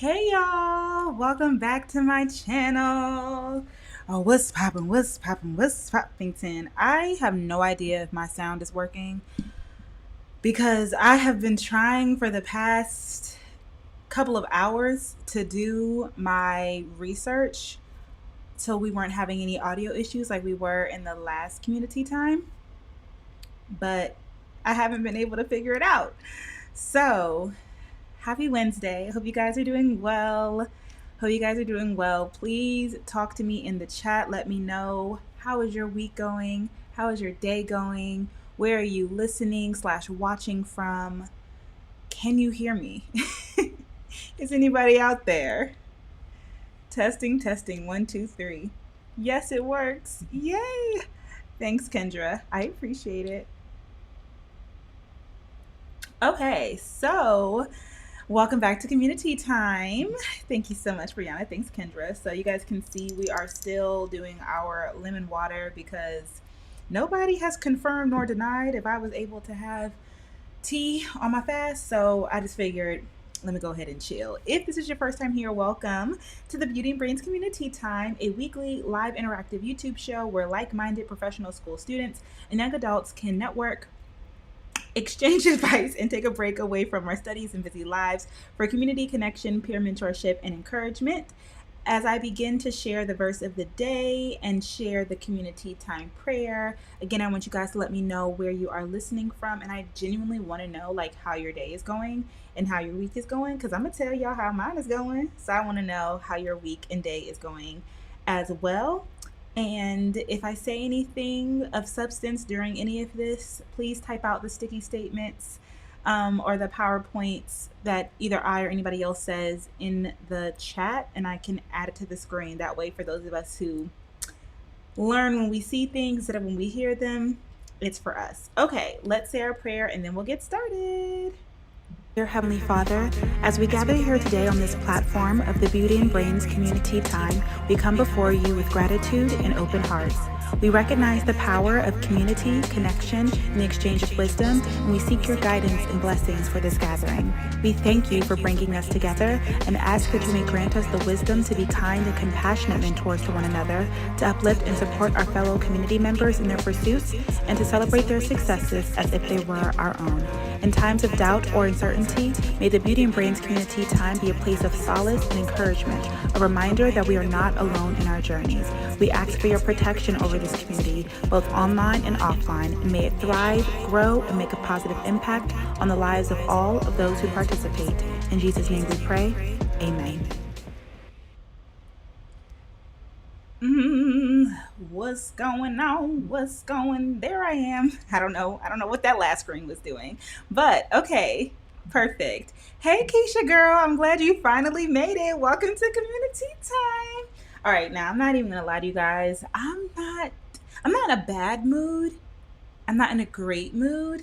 Hey y'all, welcome back to my channel. Oh, what's poppin'? I have no idea if my sound is working because I have been trying for the past couple of hours to do my research so we weren't having any audio issues like we were in the last community time, but I haven't been able to figure it out. So, happy Wednesday. I hope you guys are doing well. Please talk to me in the chat. Let me know, how is your week going? How is your day going? Where are you listening slash watching from? Can you hear me? Is anybody out there? Testing, testing. 1, 2, 3. Yes, it works. Yay! Thanks, Kendra. I appreciate it. Okay, so welcome back to Community Time. Thank you so much, Brianna. Thanks, Kendra. So you guys can see we are still doing our lemon water because nobody has confirmed nor denied if I was able to have tea on my fast. So I just figured, let me go ahead and chill. If this is your first time here, welcome to the Beauty and Brains Community Time, a weekly live interactive YouTube show where like-minded professional school students and young adults can network, exchange advice, and take a break away from our studies and busy lives for community connection, peer mentorship, and encouragement. As I begin to share the verse of the day and share the community time prayer, again, I want you guys to let me know where you are listening from. And I genuinely want to know like how your day is going and how your week is going, because I'm going to tell y'all how mine is going. So I want to know how your week and day is going as well. And if I say anything of substance during any of this, please type out the sticky statements or the PowerPoints that either I or anybody else says in the chat, and I can add it to the screen. That way, for those of us who learn when we see things instead of when we hear them, it's for us. Okay, let's say our prayer and then we'll get started. Dear Heavenly Father, as we gather here today on this platform of the Beauty and Brains Community Time, we come before you with gratitude and open hearts. We recognize the power of community, connection, and the exchange of wisdom, and we seek your guidance and blessings for this gathering. We thank you for bringing us together and ask that you may grant us the wisdom to be kind and compassionate mentors to one another, to uplift and support our fellow community members in their pursuits, and to celebrate their successes as if they were our own. In times of doubt or uncertainty, may the Beauty and Brains Community Time be a place of solace and encouragement, a reminder that we are not alone in our journeys. We ask for your protection over this community, both online and offline, and may it thrive, grow, and make a positive impact on the lives of all of those who participate. In Jesus' name we pray. Amen. What's going on? There I am. I don't know what that last screen was doing, but okay, perfect. Hey Keisha girl, I'm glad you finally made it. Welcome to Community Time. All right, now I'm not even gonna lie to you guys. I'm not in a bad mood. I'm not in a great mood.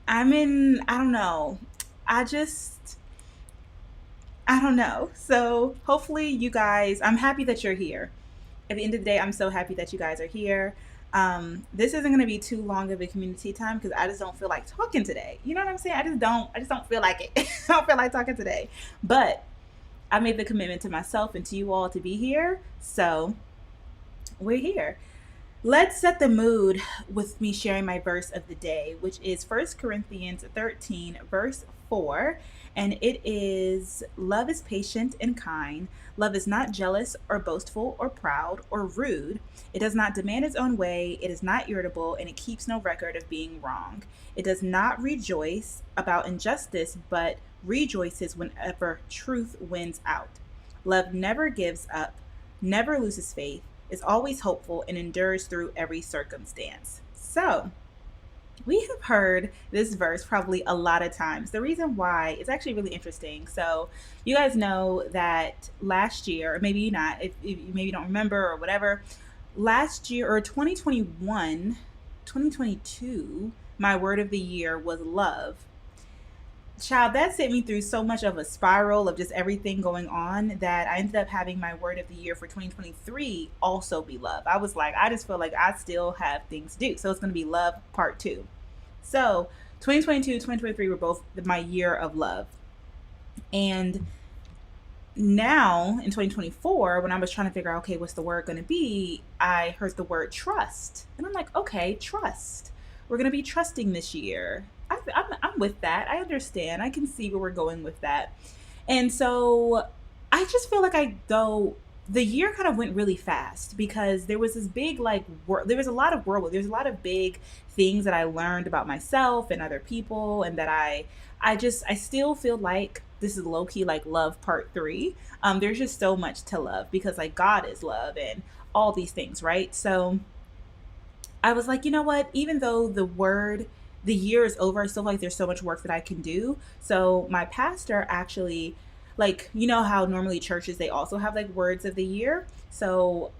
I don't know. I just I don't know. So hopefully you guys, I'm happy that you're here. At the end of the day, I'm so happy that you guys are here. This isn't going to be too long of a community time because I just don't feel like talking today. You know what I'm saying? I just don't feel like it. I don't feel like talking today. But I made the commitment to myself and to you all to be here. So we're here. Let's set the mood with me sharing my verse of the day, which is 1 Corinthians 13, verse 4. And it is, love is patient and kind. Love is not jealous or boastful or proud or rude. It does not demand its own way. It is not irritable, and it keeps no record of being wrong. It does not rejoice about injustice, but rejoices whenever truth wins out. Love never gives up, never loses faith, is always hopeful, and endures through every circumstance. So, we have heard this verse probably a lot of times. The reason why is actually really interesting. So, you guys know that last year, or maybe not, if you maybe don't remember or whatever, last year or 2021, 2022, my word of the year was love. Child, that sent me through so much of a spiral of just everything going on that I ended up having my word of the year for 2023 also be love. I was like, I just feel like I still have things to do. So it's going to be love part 2. So 2022, 2023 were both my year of love. And now in 2024, when I was trying to figure out, okay, what's the word going to be, I heard the word trust. And I'm like, okay, trust. We're going to be trusting this year. I'm with that. I understand. I can see where we're going with that. And so I just feel like the year kind of went really fast because there was this big there was a lot of there's a lot of big things that I learned about myself and other people, and that I still feel like this is low key like love part 3. There's just so much to love because like God is love and all these things, right? So I was like, you know what? Even though the year is over, I still feel like there's so much work that I can do. So my pastor actually, like, you know how normally churches, they also have like words of the year. So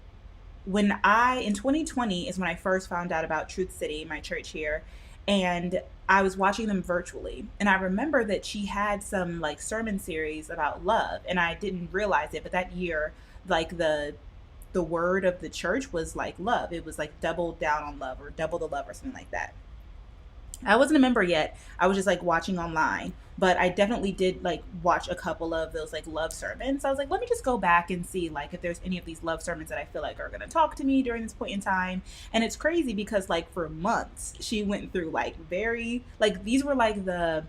in 2020 is when I first found out about Truth City, my church here, and I was watching them virtually. And I remember that she had some like sermon series about love, and I didn't realize it, but that year, like the word of the church was like love. It was like double down on love or double the love or something like that. I wasn't a member yet. I was just like watching online, but I definitely did like watch a couple of those like love sermons. I was like, let me just go back and see like if there's any of these love sermons that I feel like are going to talk to me during this point in time. And it's crazy because like for months she went through like very like these were like the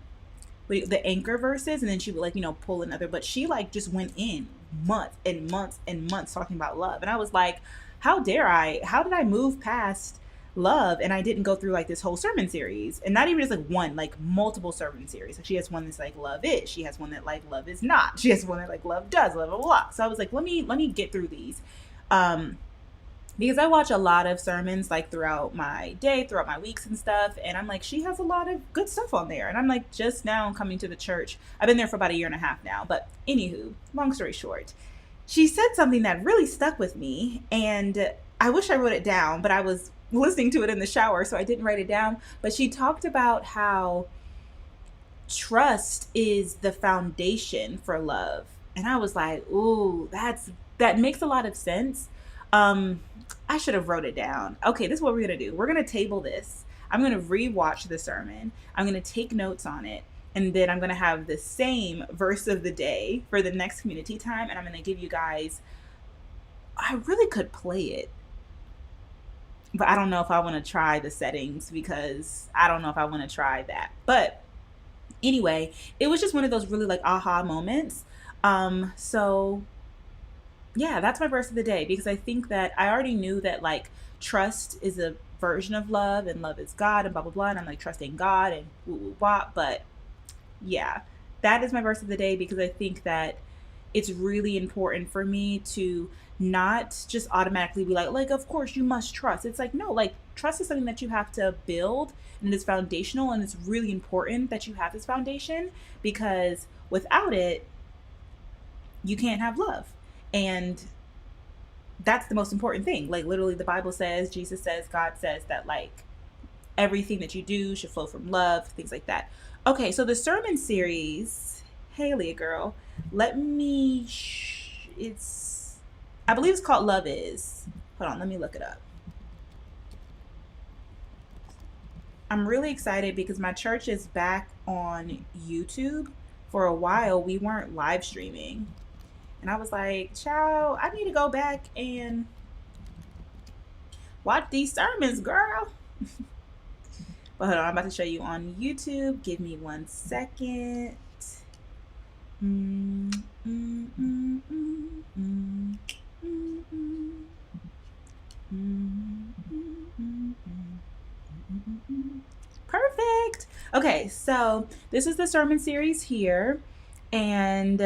anchor verses, and then she would like pull another, but she like just went in months and months and months talking about love. And I was like, how did I move past love and I didn't go through like this whole sermon series, and not even just like one, like multiple sermon series. Like she has one that's like love is, she has one that like love is not, she has one that like love does, blah blah blah. So I was like, let me get through these. um because I watch a lot of sermons like throughout my day, throughout my weeks and stuff. And I'm like, she has a lot of good stuff on there. And I'm like, just now coming to the church. I've been there for about a year and a half now. But anywho, long story short, she said something that really stuck with me. And I wish I wrote it down, but I was listening to it in the shower, so I didn't write it down. But she talked about how trust is the foundation for love. And I was like, ooh, that makes a lot of sense. Um, I should have wrote it down. Okay, this is what we're gonna do. We're gonna table this. I'm gonna rewatch the sermon. I'm gonna take notes on it. And then I'm gonna have the same verse of the day for the next community time. And I'm gonna give you guys, I really could play it, but I don't know if I want to try the settings because I don't know if I want to try that. But anyway, it was just one of those really like aha moments. So yeah, that's my verse of the day because I think that I already knew that like trust is a version of love and love is God and blah blah blah. And I'm like trusting God and woo woo wah. But yeah, that is my verse of the day because I think that it's really important for me to not just automatically be like of course you must trust. It's like no, like trust is something that you have to build, and it's foundational, and it's really important that you have this foundation because without it you can't have love. And that's the most important thing. Like literally the Bible says, Jesus says, God says that like everything that you do should flow from love, things like that. Okay, so the sermon series, Haley girl, let me it's I believe it's called Love Is. Hold on, let me look it up. I'm really excited because my church is back on YouTube. For a while we weren't live streaming, and I was like, child, I need to go back and watch these sermons, girl. But hold on, I'm about to show you on YouTube. Give me 1 second. Perfect. Okay, so this is the sermon series here, and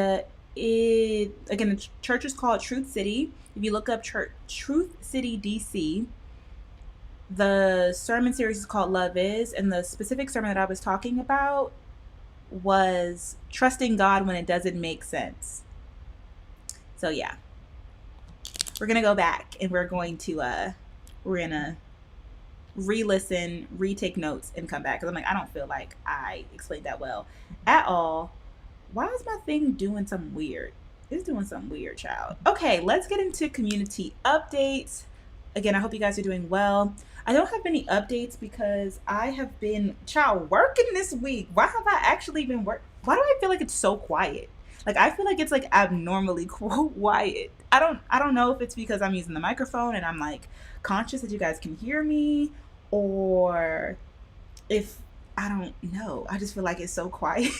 it again, the church is called Truth City. If you look up Truth City DC, the sermon series is called Love Is, and the specific sermon that I was talking about was trusting God when it doesn't make sense. So yeah, we're gonna go back and we're gonna re-listen, retake notes, and come back because I'm like, I don't feel like I explained that well at all. Why is my thing doing something weird? It's doing something weird, child. Okay, let's get into community updates. Again, I hope you guys are doing well. I don't have any updates because I have been working this week. Why have I actually been Why do I feel like it's so quiet? Like I feel like it's like abnormally quiet. I don't know if it's because I'm using the microphone and I'm like conscious that you guys can hear me, or if I don't know. I just feel like it's so quiet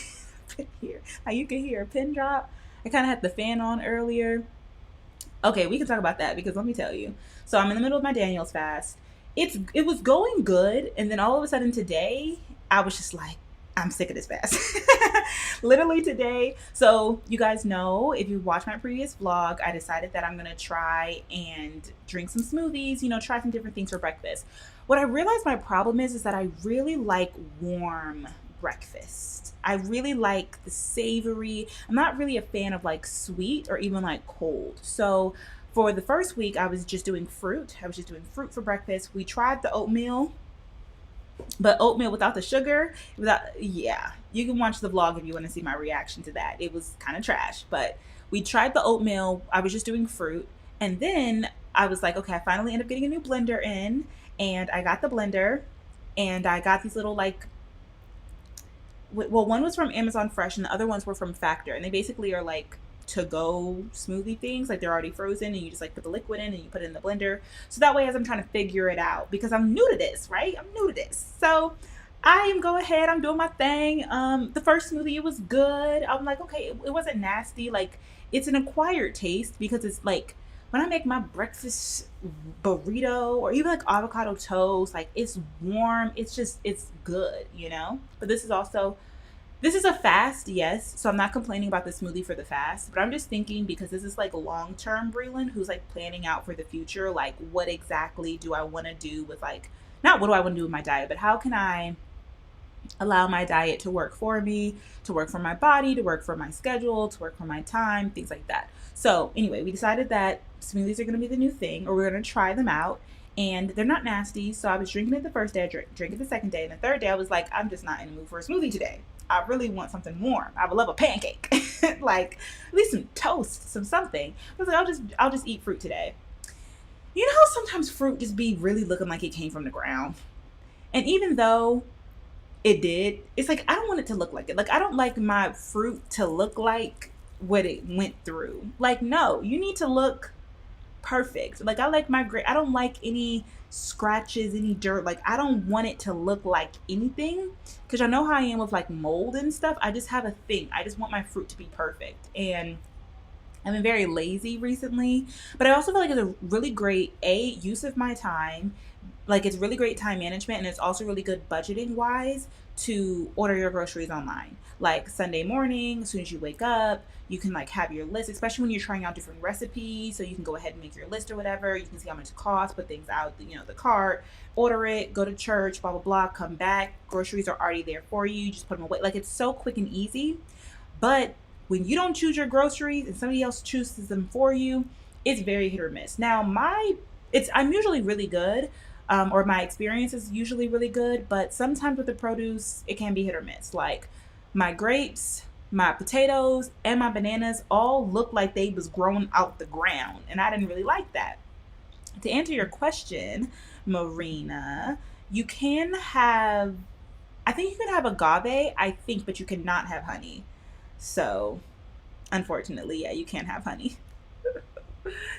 up in here. Like you can hear a pin drop. I kind of had the fan on earlier. Okay, we can talk about that because let me tell you. So I'm in the middle of my Daniel's fast. It was going good, and then all of a sudden today, I was just like, I'm sick of this fast. Literally today. So you guys know, if you watched my previous vlog, I decided that I'm gonna try and drink some smoothies. Try some different things for breakfast. What I realized my problem is that I really like warm breakfast. I really like the savory. I'm not really a fan of like sweet or even like cold. So for the first week, I was just doing fruit. I was just doing fruit for breakfast. We tried the oatmeal, but oatmeal without the sugar, yeah, you can watch the vlog if you want to see my reaction to that. It was kind of trash, but we tried the oatmeal. I was just doing fruit. And then I was like, okay, I finally ended up getting a new blender in, and I got the blender, and I got these little like, well, one was from Amazon Fresh and the other ones were from Factor, and they basically are like to go smoothie things. Like they're already frozen and you just like put the liquid in and you put it in the blender. So that way, as I'm trying to figure it out, because I'm new to this, right? I'm new to this. So I am go ahead, I'm doing my thing. The first smoothie, it was good. I'm like, okay, it wasn't nasty. Like it's an acquired taste because it's like when I make my breakfast burrito or even like avocado toast, like it's warm. It's good. But this is a fast, yes. So I'm not complaining about the smoothie for the fast, but I'm just thinking because this is like long term Brelynn who's like planning out for the future, like what exactly do I want to do with like, not what do I want to do with my diet, but how can I allow my diet to work for me, to work for my body, to work for my schedule, to work for my time, things like that. So anyway, we decided that smoothies are going to be the new thing, or we're going to try them out. And they're not nasty. So I was drinking it the first day, I drank it the second day. And the third day, I was like, I'm just not in the mood for a smoothie today. I really want something warm. I would love a pancake, like at least some toast, some something. I was like, I'll just eat fruit today. You know how sometimes fruit just be really looking like it came from the ground, and even though it did, it's like I don't want it to look like it. Like I don't like my fruit to look like what it went through. Like no, you need to look perfect. Like I like my grape. I don't like any scratches, any dirt. Like I don't want it to look like anything because I know how I am with like mold and stuff. I just have a thing. I just want my fruit to be perfect. And I've been very lazy recently, but I also feel like it's a really great use of my time. Like it's really great time management, and it's also really good budgeting wise to order your groceries online. Like Sunday morning, as soon as you wake up, you can like have your list, especially when you're trying out different recipes. So you can go ahead and make your list or whatever. You can see how much it costs, put things out, the cart, order it, go to church, blah blah blah, come back. Groceries are already there for you. You just put them away. Like it's so quick and easy. But when you don't choose your groceries and somebody else chooses them for you, it's very hit or miss. Now, I'm usually really good, or my experience is usually really good, but sometimes with the produce, it can be hit or miss. Like my grapes, my potatoes, and my bananas all look like they was grown out the ground, and I didn't really like that. To answer your question, Marina, you can have, I think you can have agave, I think, but you cannot have honey. So, unfortunately, yeah, you can't have honey.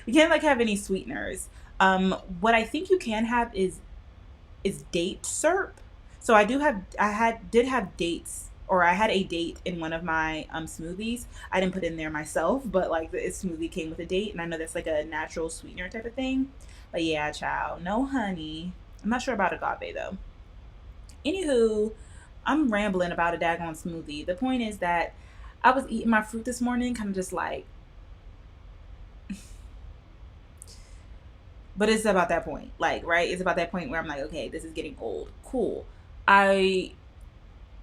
You can't like have any sweeteners. What I think you can have is date syrup. So did have dates, or I had a date in one of my smoothies. I didn't put in there myself, but like the smoothie came with a date, and I know that's like a natural sweetener type of thing. But yeah, child, no honey. I'm not sure about agave though. Anywho, I'm rambling about a daggone smoothie. The point is that I was eating my fruit this morning, kind of just like, but it's about that point, like, right? It's about that point where I'm like, okay, this is getting old. Cool. I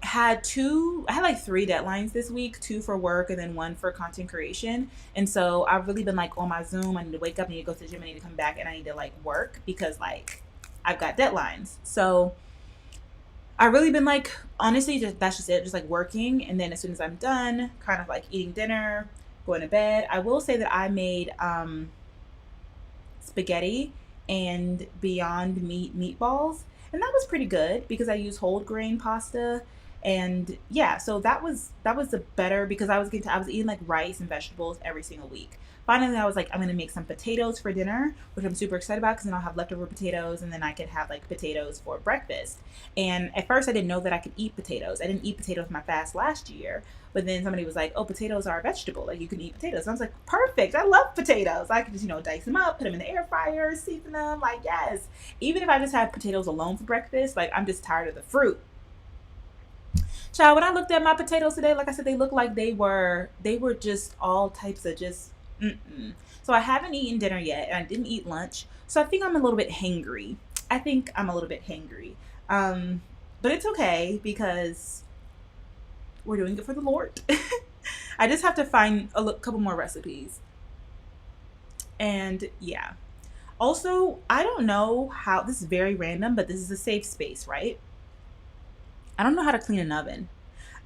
I had like three deadlines this week, two for work and then one for content creation. And so I've really been like on my Zoom. I need to wake up, I need to go to the gym, I need to come back, and I need to like work because like I've got deadlines. So I really been like, honestly, that's just it, just like working. And then as soon as I'm done, kind of like eating dinner, going to bed. I will say that I made spaghetti and Beyond Meat meatballs, and that was pretty good because I use whole grain pasta. And yeah, so that was a better, because I was eating like rice and vegetables every single week. Finally, I was like, I'm gonna make some potatoes for dinner, which I'm super excited about, because then I'll have leftover potatoes, and then I could have like potatoes for breakfast. And at first, I didn't know that I could eat potatoes. I didn't eat potatoes in my fast last year, but then somebody was like, "Oh, potatoes are a vegetable. Like you can eat potatoes." And I was like, "Perfect! I love potatoes. I can just dice them up, put them in the air fryer, season them. Like yes." Even if I just have potatoes alone for breakfast, like I'm just tired of the fruit. Child, when I looked at my potatoes today, like I said, they looked like they were just all types of just. Mm-mm. So I haven't eaten dinner yet, and I didn't eat lunch. So I think I'm a little bit hangry. I think I'm a little bit hangry. Um, but it's okay because we're doing it for the Lord. I just have to find a couple more recipes. And yeah. Also, I don't know how, this is very random, but this is a safe space, right? I don't know how to clean an oven.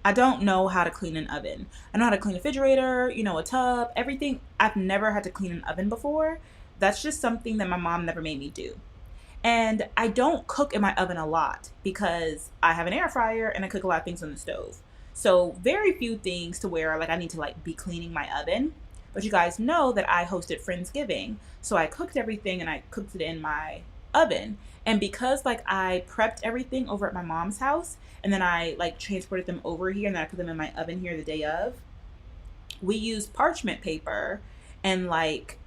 I don't know how to clean an oven. I know how to clean a refrigerator, a tub, everything. I've never had to clean an oven before. That's just something that my mom never made me do. And I don't cook in my oven a lot because I have an air fryer and I cook a lot of things on the stove. So very few things to where like I need to like be cleaning my oven. But you guys know that I hosted Friendsgiving. So I cooked everything and I cooked it in my oven. And because like I prepped everything over at my mom's house and then I like transported them over here and then I put them in my oven here the day of, we used parchment paper and like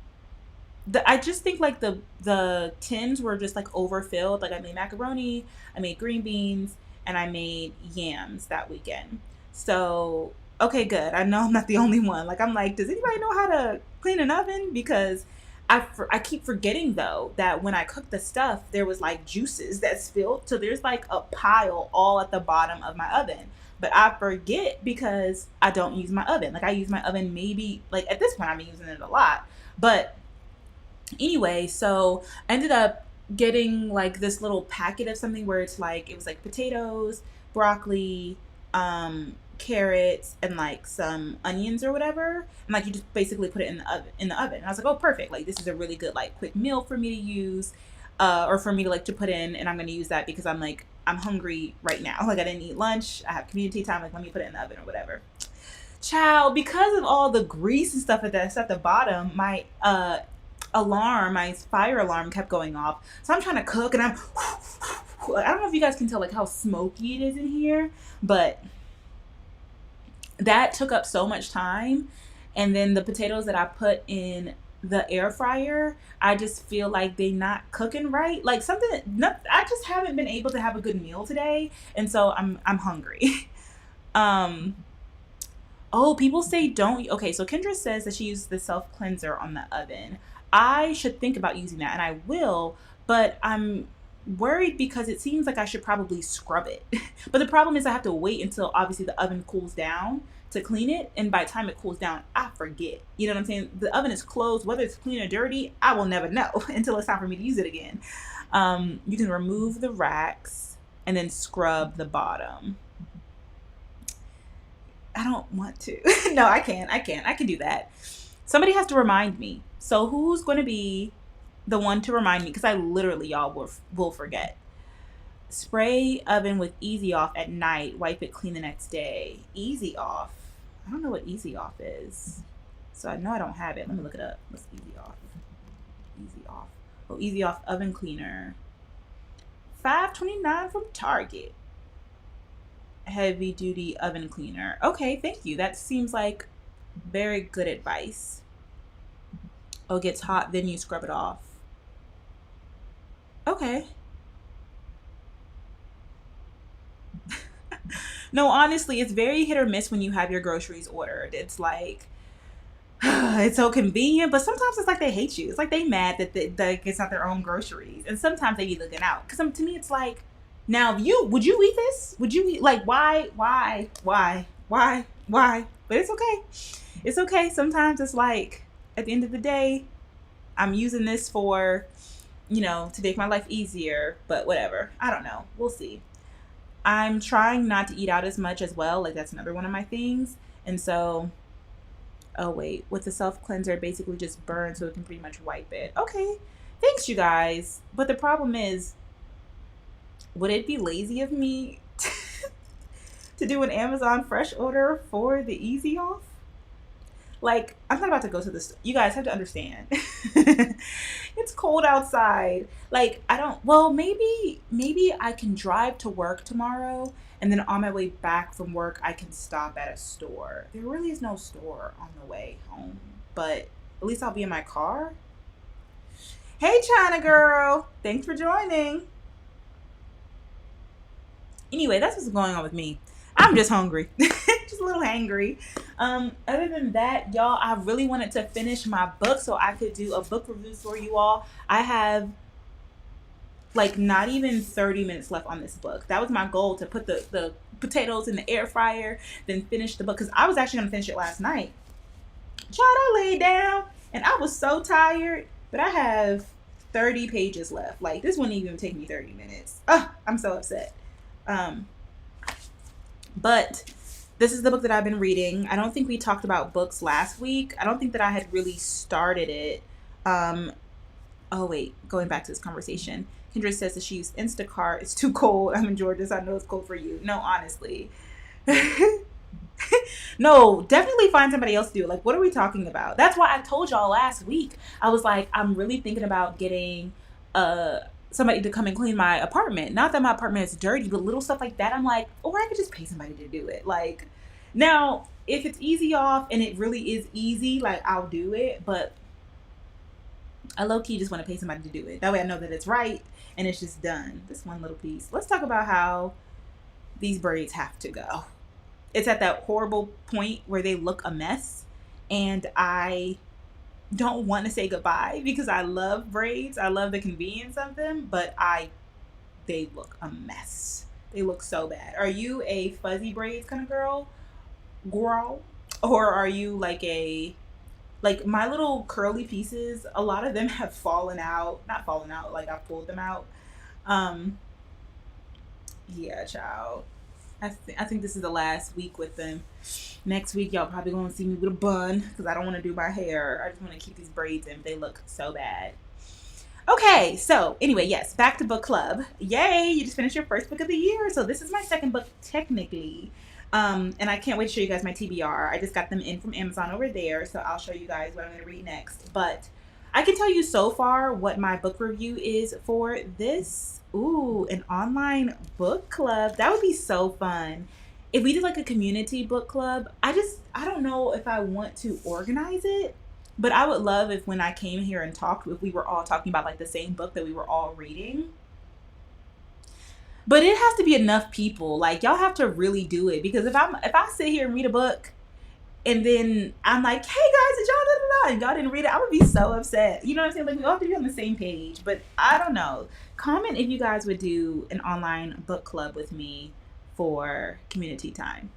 I just think like the tins were just like overfilled. Like I made macaroni, I made green beans, and I made yams that weekend. So okay, good. I know I'm not the only one. Like I'm like, does anybody know how to clean an oven? Because I keep forgetting though that when I cooked the stuff, there was like juices that spilled. So there's like a pile all at the bottom of my oven. But I forget because I don't use my oven. Like I use my oven maybe like at this point I'm using it a lot. But anyway, so I ended up getting like this little packet of something where it's like it was like potatoes, broccoli, carrots, and like some onions or whatever. And like you just basically put it in the oven. And I was like, oh perfect. Like this is a really good like quick meal for me to use. Or for me to like to put in, and I'm gonna use that because I'm hungry right now. Like I didn't eat lunch. I have community time. Like let me put it in the oven or whatever. Child, because of all the grease and stuff that's at the bottom, my fire alarm kept going off. So I'm trying to cook and I'm I don't know if you guys can tell like how smoky it is in here, but that took up so much time. And then the potatoes that I put in the air fryer, I just feel like they not cooking right. Like something not, I just haven't been able to have a good meal today, and so I'm hungry. um Oh, people say don't. Okay, so Kendra says that she uses the self cleanser on the oven. I should think about using that, and I will, but I'm worried because it seems like I should probably scrub it. But the problem is, I have to wait until obviously the oven cools down to clean it, and by the time it cools down, I forget. You know what I'm saying? The oven is closed, whether it's clean or dirty, I will never know until it's time for me to use it again. You can remove the racks and then scrub the bottom. I don't want to. No, I can't. I can't. I can do that. Somebody has to remind me. So who's going to be the one to remind me? Because I literally, y'all, will forget. Spray oven with easy off at night. Wipe it clean the next day. Easy off. I don't know what easy off is. So I know I don't have it. Let me look it up. What's easy off? Easy off. Oh, easy off oven cleaner. $5.29 from Target. Heavy duty oven cleaner. Okay, thank you. That seems like very good advice. Oh, it gets hot, then you scrub it off. Okay. No, honestly, it's very hit or miss when you have your groceries ordered. It's like it's so convenient, but sometimes it's like they hate you. It's like they mad that it's not their own groceries, and sometimes they be looking out. Because to me, it's like, now would you eat this? Would you eat like why? But it's okay. It's okay. Sometimes it's like at the end of the day, I'm using this for to make my life easier. But whatever. I don't know. We'll see. I'm trying not to eat out as much as well. Like that's another one of my things, and so. Oh wait, with the self cleanser, it basically just burns, so it can pretty much wipe it. Okay, thanks you guys. But the problem is, would it be lazy of me to do an Amazon fresh order for the easy off. Like, I'm not about to go to this. You guys have to understand. It's cold outside. Like, I don't, well, maybe I can drive to work tomorrow and then on my way back from work, I can stop at a store. There really is no store on the way home, but at least I'll be in my car. Hey, China girl. Thanks for joining. Anyway, that's what's going on with me. I'm just hungry, just a little hangry. Other than that, y'all, I really wanted to finish my book so I could do a book review for you all. I have like not even 30 minutes left on this book. That was my goal, to put the potatoes in the air fryer, then finish the book, because I was actually going to finish it last night. Child, I laid down and I was so tired, but I have 30 pages left. Like, this wouldn't even take me 30 minutes. I'm so upset. But this is the book that I've been reading. I don't think we talked about books last week. I don't think that I had really started it. Oh, wait, going back to this conversation. Kendra says that she used Instacart. It's too cold. I'm in Georgia, so I know it's cold for you. No, honestly. No, definitely find somebody else to do it. Like, what are we talking about? That's why I told y'all last week. I was like, I'm really thinking about getting somebody to come and clean my apartment. Not that my apartment is dirty, but little stuff like that. I'm like, or I could just pay somebody to do it. Like, now, if it's easy off and it really is easy, like, I'll do it. But I low-key just want to pay somebody to do it. That way I know that it's right and it's just done. This one little piece. Let's talk about how these braids have to go. It's at that horrible point where they look a mess, and I don't want to say goodbye because I love braids. I love the convenience of them, but they look a mess. They look so bad. Are you a fuzzy braids kind of girl? Or are you like my little curly pieces, a lot of them have fallen out. Not fallen out, like I pulled them out. Yeah, child. I think this is the last week with them. Next week, y'all probably gonna see me with a bun because I don't want to do my hair. I just want to keep these braids in. They look so bad. Okay, so anyway, yes, back to book club. Yay, you just finished your first book of the year. So this is my second book technically. And I can't wait to show you guys my TBR. I just got them in from Amazon over there, so I'll show you guys what I'm going to read next. But I can tell you so far what my book review is for this. Ooh, an online book club. That would be so fun. If we did like a community book club, I don't know if I want to organize it, but I would love if when I came here and talked, if we were all talking about like the same book that we were all reading. But it has to be enough people. Like, y'all have to really do it, because if I sit here and read a book and then I'm like, hey guys, did y'all and y'all didn't read it, I would be so upset. You know what I'm saying? Like, we all have to be on the same page. But I don't know. Comment if you guys would do an online book club with me for community time.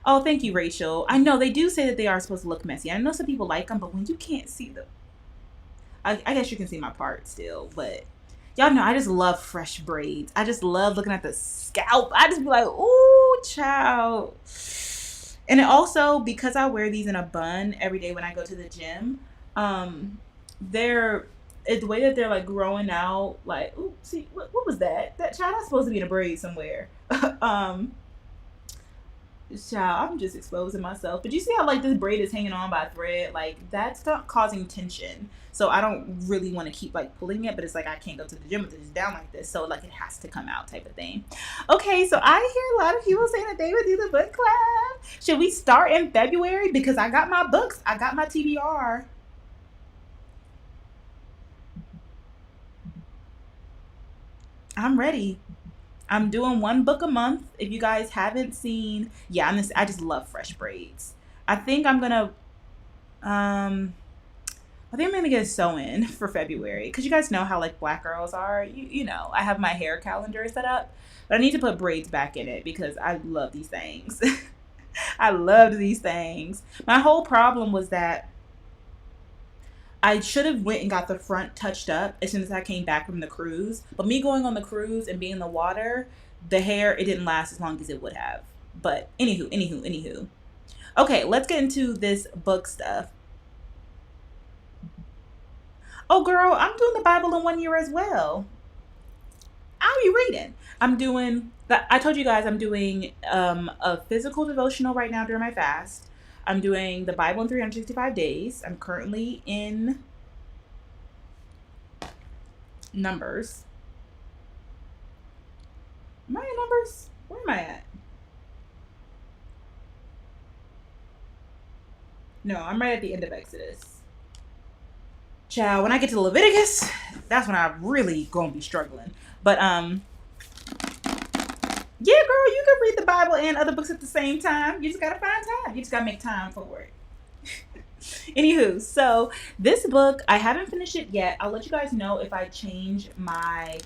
Oh, thank you, Rachel. I know they do say that they are supposed to look messy. I know some people like them, but when you can't see them, I guess you can see my part still, but y'all know I just love fresh braids. I just love looking at the scalp. I just be like, ooh, child. And it also, because I wear these in a bun every day when I go to the gym, the way that they're like growing out, like, ooh, see, what was that? That child is supposed to be in a braid somewhere. Child, I'm just exposing myself. But you see how like this braid is hanging on by a thread? Like, that's not causing tension. So I don't really want to keep like pulling it, but it's like I can't go to the gym with it down like this. So like it has to come out type of thing. Okay, so I hear a lot of people saying that they would do the book club. Should we start in February? Because I got my books. I got my TBR. I'm ready. I'm doing one book a month. If you guys haven't seen, yeah, I just love fresh braids. I think I'm gonna get a sew-in for February, because you guys know how like black girls are. You know, I have my hair calendar set up, but I need to put braids back in it because I love these things. I loved these things. My whole problem was that I should have went and got the front touched up as soon as I came back from the cruise. But me going on the cruise and being in the water, the hair, it didn't last as long as it would have. But anywho. Okay, let's get into this book stuff. Oh, girl, I'm doing the Bible in 1 year as well. I'll be reading. I'm doing I told you guys I'm doing a physical devotional right now during my fast. I'm doing the Bible in 365 days. I'm currently in Numbers. Am I in Numbers? Where am I at? No, I'm right at the end of Exodus. Child, when I get to Leviticus, that's when I'm really gonna be struggling. But yeah, girl, you can read the Bible and other books at the same time. You just gotta find time. You just gotta make time for it. Anywho, so this book, I haven't finished it yet. I'll let you guys know if I change my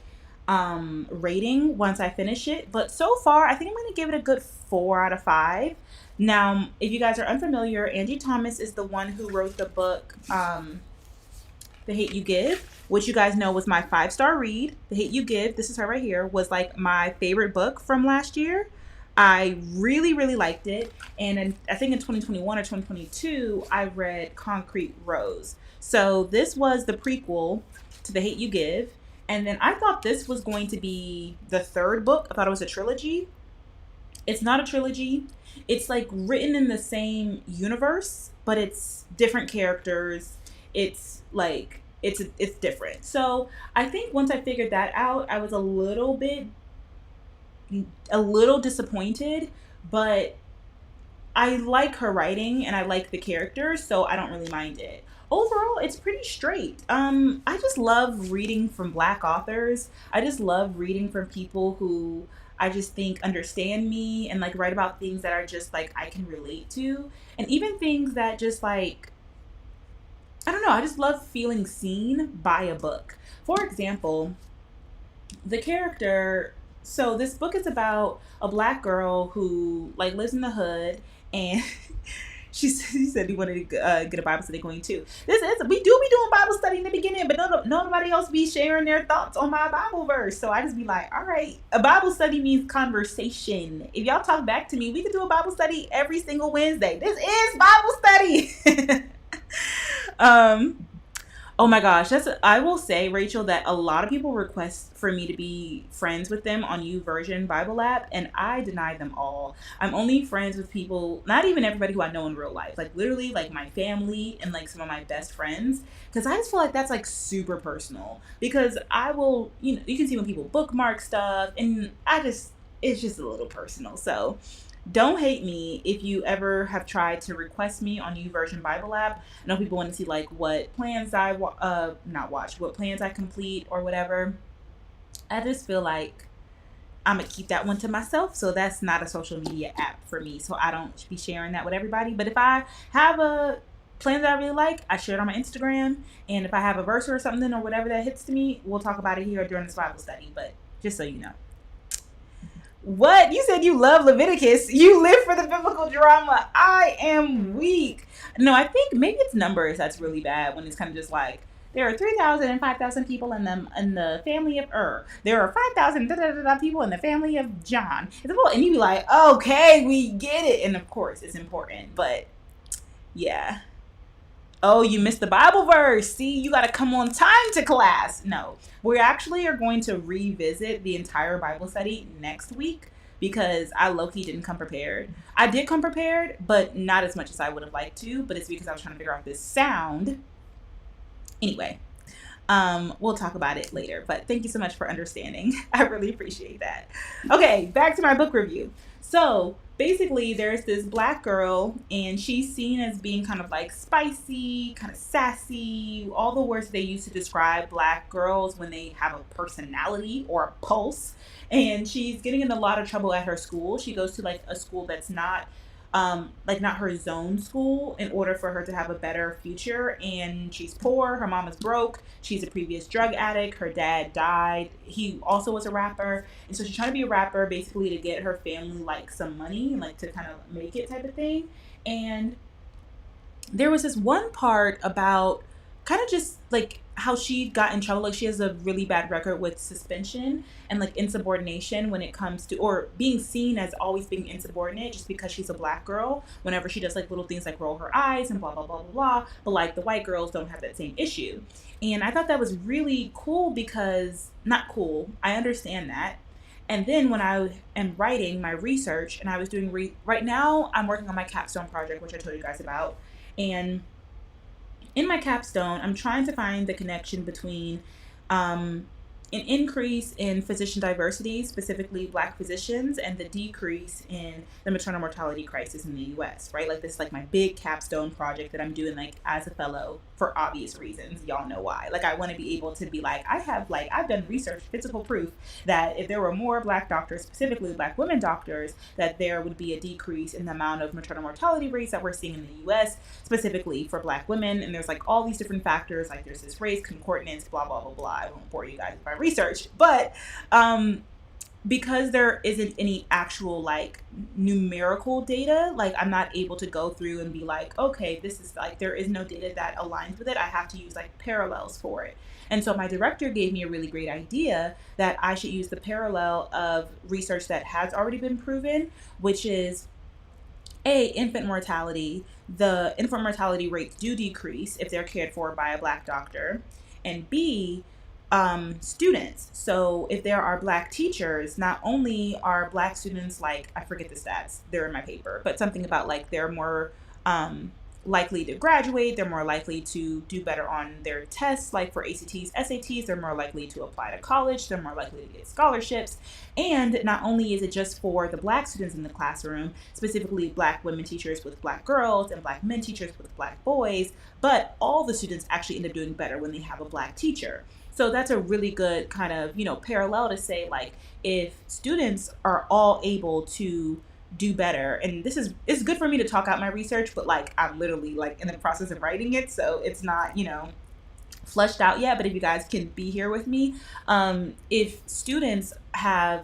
rating once I finish it. But so far, I think I'm gonna give it a good 4 out of 5. Now, if you guys are unfamiliar, Angie Thomas is the one who wrote the book The Hate You Give, which you guys know was my 5-star read. The Hate You Give, this is her right here, was like my favorite book from last year. I really, really liked it. And I think in 2021 or 2022, I read Concrete Rose. So this was the prequel to The Hate You Give. And then I thought this was going to be the third book. I thought it was a trilogy. It's not a trilogy. It's like written in the same universe, but it's different characters. It's like it's different. So I think once I figured that out, I was a little disappointed, but I like her writing and I like the characters, so I don't really mind it. Overall, it's pretty straight. I just love reading from Black authors. I just love reading from people who I just think understand me and like write about things that are just like I can relate to, and even things that just like I don't know. I just love feeling seen by a book. For example, the character, so this book is about a Black girl who like lives in the hood, and she said he wanted to get a Bible study going too. This is we do be doing Bible study in the beginning, but nobody else be sharing their thoughts on my Bible verse. So I just be like, all right, a Bible study means conversation. If y'all talk back to me, we can do a Bible study every single Wednesday. This is Bible study. um Oh my gosh, I will say, Rachel, that a lot of people request for me to be friends with them on YouVersion Bible app, and I deny them all. I'm only friends with people, not even everybody who I know in real life, like literally like my family and like some of my best friends, because I just feel like that's like super personal. Because I will, you can see when people bookmark stuff, and it's just a little personal. So don't hate me if you ever have tried to request me on YouVersion Bible app. I know people want to see like what plans not watch, what plans I complete or whatever. I just feel like I'm gonna keep that one to myself. So that's not a social media app for me. So I don't be sharing that with everybody. But if I have a plan that I really like, I share it on my Instagram. And if I have a verse or something or whatever that hits to me, we'll talk about it here during this Bible study. But just so you know. What? You said you love Leviticus. You live for the biblical drama. I am weak. No, I think maybe it's Numbers that's really bad when it's kind of just like there are 3,000 and 5,000 people in the family of There are 5,000 people in the family of John. And you be like, okay, we get it. And of course, it's important. But yeah. Oh, you missed the Bible verse. See, you got to come on time to class. No, we actually are going to revisit the entire Bible study next week because I low-key didn't come prepared. I did come prepared, but not as much as I would have liked to, but it's because I was trying to figure out this sound. Anyway, we'll talk about it later, but thank you so much for understanding. I really appreciate that. Okay, back to my book review. So basically there's this Black girl and she's seen as being kind of like spicy, kind of sassy, all the words they use to describe Black girls when they have a personality or a pulse. And she's getting in a lot of trouble at her school. She goes to like a school that's not like not her zone school in order for her to have a better future. And she's poor. Her mom is broke. She's a previous drug addict. Her dad died. He also was a rapper. And so she's trying to be a rapper basically to get her family like some money and like to kind of make it type of thing. And there was this one part about kind of just like how she got in trouble. Like she has a really bad record with suspension and like insubordination when it comes to, or being seen as always being insubordinate just because she's a Black girl whenever she does like little things like roll her eyes and blah blah blah blah blah. But like the white girls don't have that same issue. And I thought that was really cool because, not cool, I understand that. And then when I am writing my research, and I was doing right now, I'm working on my capstone project, which I told you guys about. And in my capstone, I'm trying to find the connection between an increase in physician diversity, specifically Black physicians, and the decrease in the maternal mortality crisis in the U.S. Right, like this is like my big capstone project that I'm doing like as a fellow for obvious reasons. Y'all know why. Like I want to be able to be like I've done research, physical proof that if there were more Black doctors, specifically Black women doctors, that there would be a decrease in the amount of maternal mortality rates that we're seeing in the U.S. specifically for Black women. And there's like all these different factors, like there's this race concordance, blah blah blah blah. I won't bore you guys with my research, but because there isn't any actual like numerical data, like I'm not able to go through and be like, okay, this is like, there is no data that aligns with it. I have to use like parallels for it. And so my director gave me a really great idea that I should use the parallel of research that has already been proven, which is infant mortality. The infant mortality rates do decrease if they're cared for by a Black doctor. And B, students. So if there are Black teachers, not only are Black students, like, I forget the stats, they're in my paper, but something about like they're more likely to graduate, they're more likely to do better on their tests, like for ACTs, SATs, they're more likely to apply to college, they're more likely to get scholarships. And not only is it just for the Black students in the classroom, specifically Black women teachers with Black girls and Black men teachers with Black boys, but all the students actually end up doing better when they have a Black teacher. So that's a really good kind of, parallel to say, like, if students are all able to do better, and it's good for me to talk out my research, but like I'm literally like in the process of writing it, so it's not flushed out yet. But if you guys can be here with me, if students have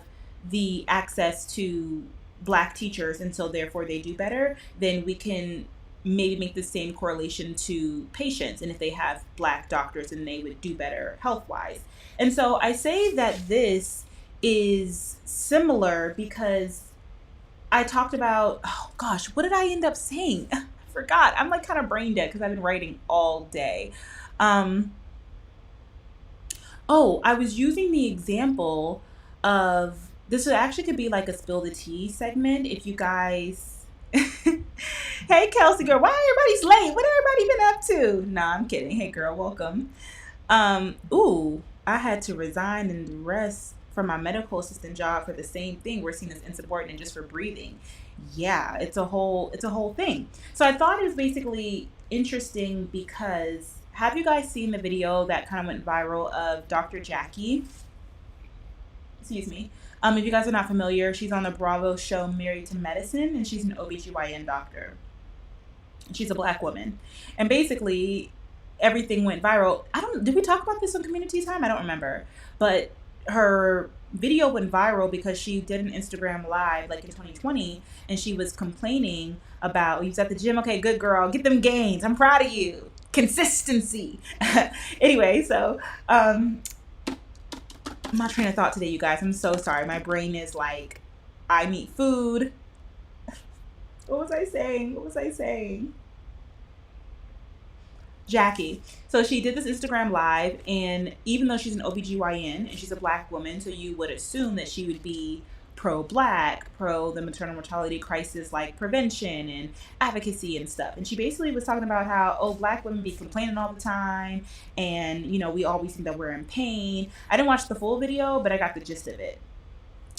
the access to Black teachers and so therefore they do better, then we can maybe make the same correlation to patients, and if they have Black doctors, then they would do better health wise. And so I say that this is similar because I talked about, oh gosh, what did I end up saying? I forgot. I'm like kind of brain dead because I've been writing all day. I was using the example of, this actually could be like a spill the tea segment if you guys, hey Kelsey girl, why everybody's late? What everybody been up to? Nah, I'm kidding. Hey girl, welcome. I had to resign and rest from my medical assistant job for the same thing. We're seen as insubordinate just for breathing. Yeah, it's a whole thing. So I thought it was basically interesting because, have you guys seen the video that kind of went viral of Dr. Jackie? Excuse me. If you guys are not familiar, she's on the Bravo show Married to Medicine, and she's an OBGYN doctor. She's a Black woman. And basically, everything went viral. Did we talk about this on Community Time? I don't remember. But her video went viral because she did an Instagram live like in 2020, and she was complaining about, you was at the gym, okay, good girl, get them gains, I'm proud of you, consistency. Anyway, so my train of thought today, you guys, I'm so sorry, my brain is like, I need food. What was I saying? Jackie. So she did this Instagram live, and even though she's an OBGYN and she's a Black woman, so you would assume that she would be pro-Black, pro the maternal mortality crisis, like prevention and advocacy and stuff. And she basically was talking about how, Black women be complaining all the time, and we always think that we're in pain. I didn't watch the full video, but I got the gist of it.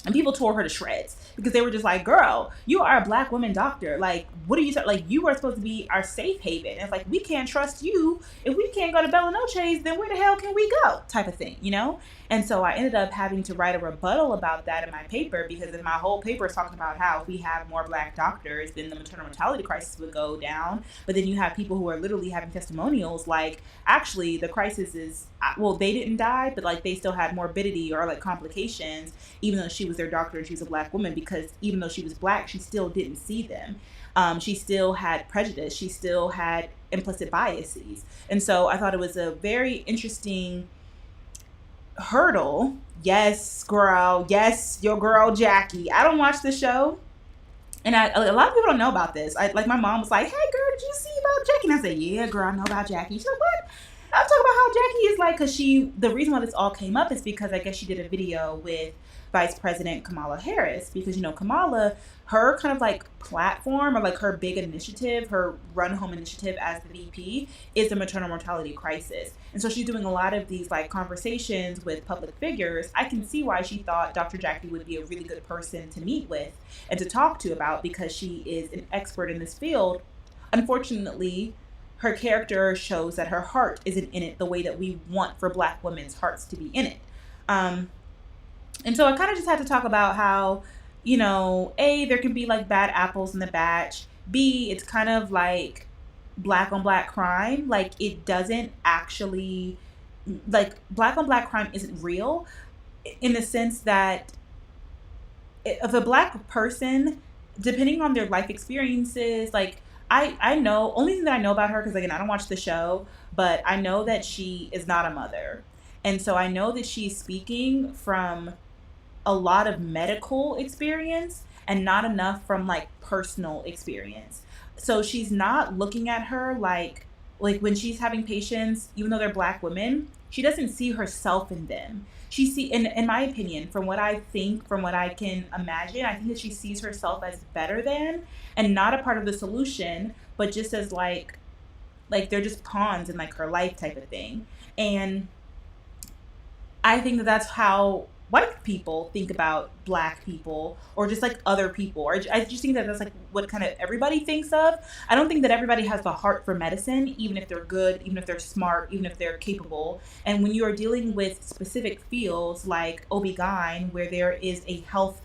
And people tore her to shreds because they were just like, girl, you are a Black woman doctor. Like, what are you, like, you are supposed to be our safe haven. And it's like, we can't trust you. If we can't go to Bella Noche's, then where the hell can we go? Type of thing, And so I ended up having to write a rebuttal about that in my paper, because in my whole paper is talking about how if we have more Black doctors, then the maternal mortality crisis would go down. But then you have people who are literally having testimonials like, actually, the crisis is, well, they didn't die, but like they still had morbidity or like complications, even though she was their doctor and she was a Black woman, because even though she was Black, she still didn't see them. She still had prejudice. She still had implicit biases. And so I thought it was a very interesting hurdle. Yes, girl. Yes, your girl Jackie. I don't watch the show, and a lot of people don't know about this. Like my mom was like, "Hey, girl, did you see about Jackie?" And I said, "Yeah, girl, I know about Jackie." She's like, "What?" I'm talking about how Jackie is like, because the reason why this all came up is because I guess she did a video with Vice President Kamala Harris, because, Kamala, her kind of like platform, or like her big initiative, her run home initiative as the VP, is the maternal mortality crisis. And so she's doing a lot of these like conversations with public figures. I can see why she thought Dr. Jackie would be a really good person to meet with and to talk to about, because she is an expert in this field. Unfortunately, her character shows that her heart isn't in it the way that we want for Black women's hearts to be in it. And so I kind of just had to talk about how, A, there can be like bad apples in the batch. B, it's kind of like Black on Black crime. Like, it doesn't actually, like, Black on Black crime isn't real, in the sense that if a Black person, depending on their life experiences, like, I know, only thing that I know about her, because again, I don't watch the show, but I know that she is not a mother. And so I know that she's speaking from a lot of medical experience and not enough from like personal experience. So she's not looking at her like when she's having patients, even though they're Black women, she doesn't see herself in them. She see, in my opinion, from what I think, from what I can imagine, I think that she sees herself as better than, and not a part of the solution, but just as like they're just pawns in like her life type of thing. And I think that that's how white people think about Black people, or just like other people. Or I just think that that's like what kind of everybody thinks of. I don't think that everybody has the heart for medicine, even if they're good, even if they're smart, even if they're capable. And when you are dealing with specific fields like OB-GYN, where there is a health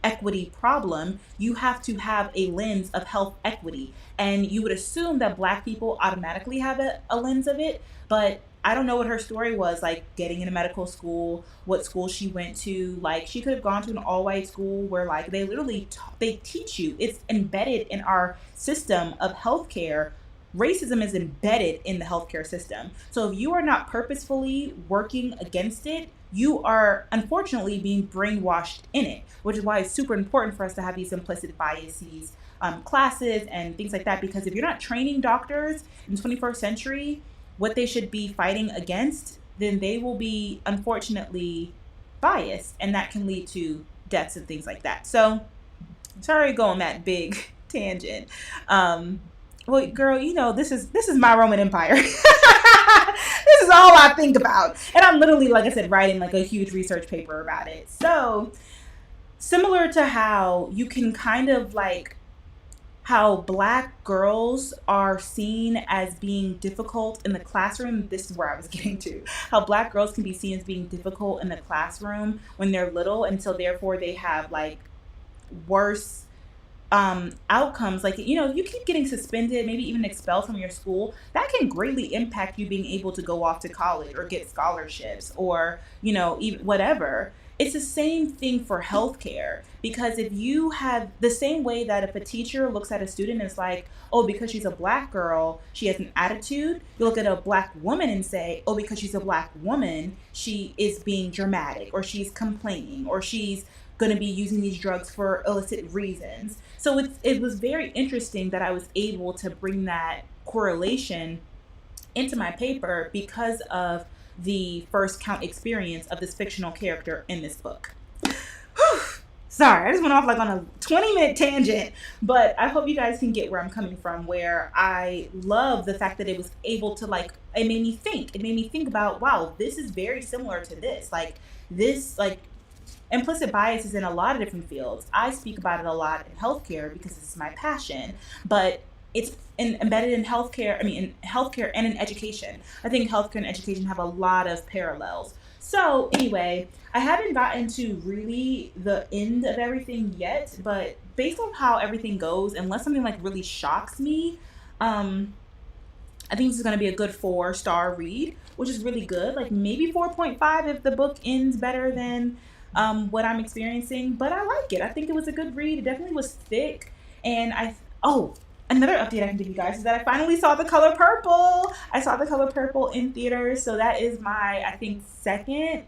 equity problem, you have to have a lens of health equity. And you would assume that Black people automatically have a lens of it, but I don't know what her story was, like getting into medical school, what school she went to. Like, she could have gone to an all-white school where like they literally they teach you, it's embedded in our system of healthcare. Racism is embedded in the healthcare system. So if you are not purposefully working against it, you are unfortunately being brainwashed in it, which is why it's super important for us to have these implicit biases classes and things like that. Because if you're not training doctors in the 21st century what they should be fighting against, then they will be unfortunately biased, and that can lead to deaths and things like that. So sorry to go on that big tangent. Well, girl, this is my Roman Empire. This is all I think about, and I'm literally, like I said, writing like a huge research paper about it. So similar to how you can kind of like how Black girls are seen as being difficult in the classroom. This is where I was getting to. How Black girls can be seen as being difficult in the classroom when they're little, and so therefore they have like worse outcomes. Like, if you keep getting suspended, maybe even expelled from your school, that can greatly impact you being able to go off to college or get scholarships, or, even whatever. It's the same thing for healthcare, because if you have the same way that if a teacher looks at a student and is like, oh, because she's a Black girl, she has an attitude, you look at a Black woman and say, oh, because she's a Black woman, she is being dramatic, or she's complaining, or she's going to be using these drugs for illicit reasons. So it was very interesting that I was able to bring that correlation into my paper because of the first count experience of this fictional character in this book. Whew. Sorry, I just went off like on a 20-minute tangent, but I hope you guys can get where I'm coming from, where I love the fact that it was able to it made me think. It made me think about, wow, this is very similar to this. Implicit bias is in a lot of different fields. I speak about it a lot in healthcare because this is my passion, but it's embedded in healthcare. In healthcare and in education. I think healthcare and education have a lot of parallels. So anyway, I haven't gotten to really the end of everything yet, but based on how everything goes, unless something like really shocks me, I think this is going to be a good 4-star read, which is really good. Like maybe 4.5 if the book ends better than what I'm experiencing, but I like it. I think it was a good read. It definitely was thick. And another update I can give you guys is that I finally saw The Color Purple. I saw The Color Purple in theaters, so that is my, I think, second,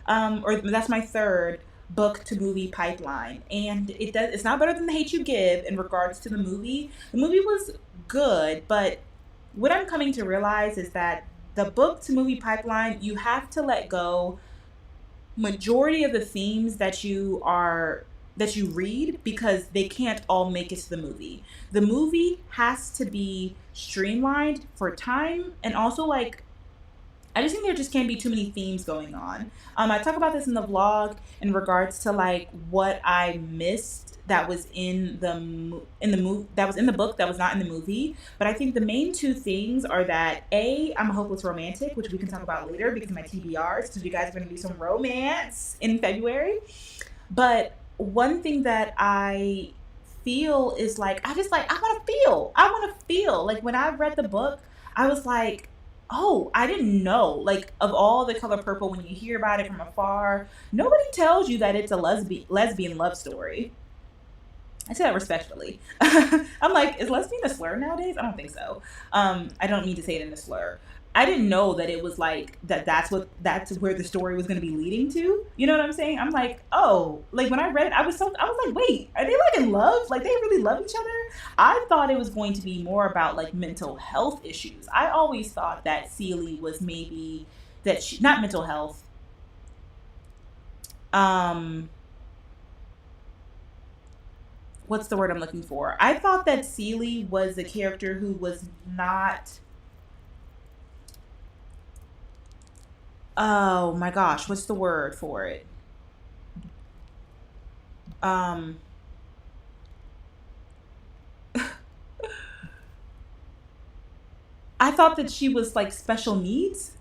or that's my third book to movie pipeline. And it's not better than The Hate U Give in regards to the movie. The movie was good, but what I'm coming to realize is that the book to movie pipeline, you have to let go majority of the themes that you read, because they can't all make it to the movie. The movie has to be streamlined for time, and also like I just think there just can't be too many themes going on. I talk about this in the vlog in regards to like what I missed that was in that was in the book that was not in the movie. But I think the main two things are that A, I'm a hopeless romantic, which we can talk about later because of my TBRs, because you guys are going to do some romance in February. But one thing that I feel is like I want to feel like when I read the book, I was like, oh, I didn't know. Like of all the color purple, when you hear about it from afar, nobody tells you that it's a lesbian love story. I say that respectfully. I'm like, is lesbian a slur nowadays? I don't think so. I don't mean to say it in a slur. I didn't know that it was like that. That's where the story was going to be leading to. You know what I'm saying? I'm like, oh, like when I read it, I was like, wait, are they like in love? Like they really love each other? I thought it was going to be more about like mental health issues. I always thought that Celie was maybe that she, not mental health. Um, what's the word I'm looking for? I thought that Celie was a character who was not. Oh my gosh, what's the word for it? Um, I thought that she was like special needs.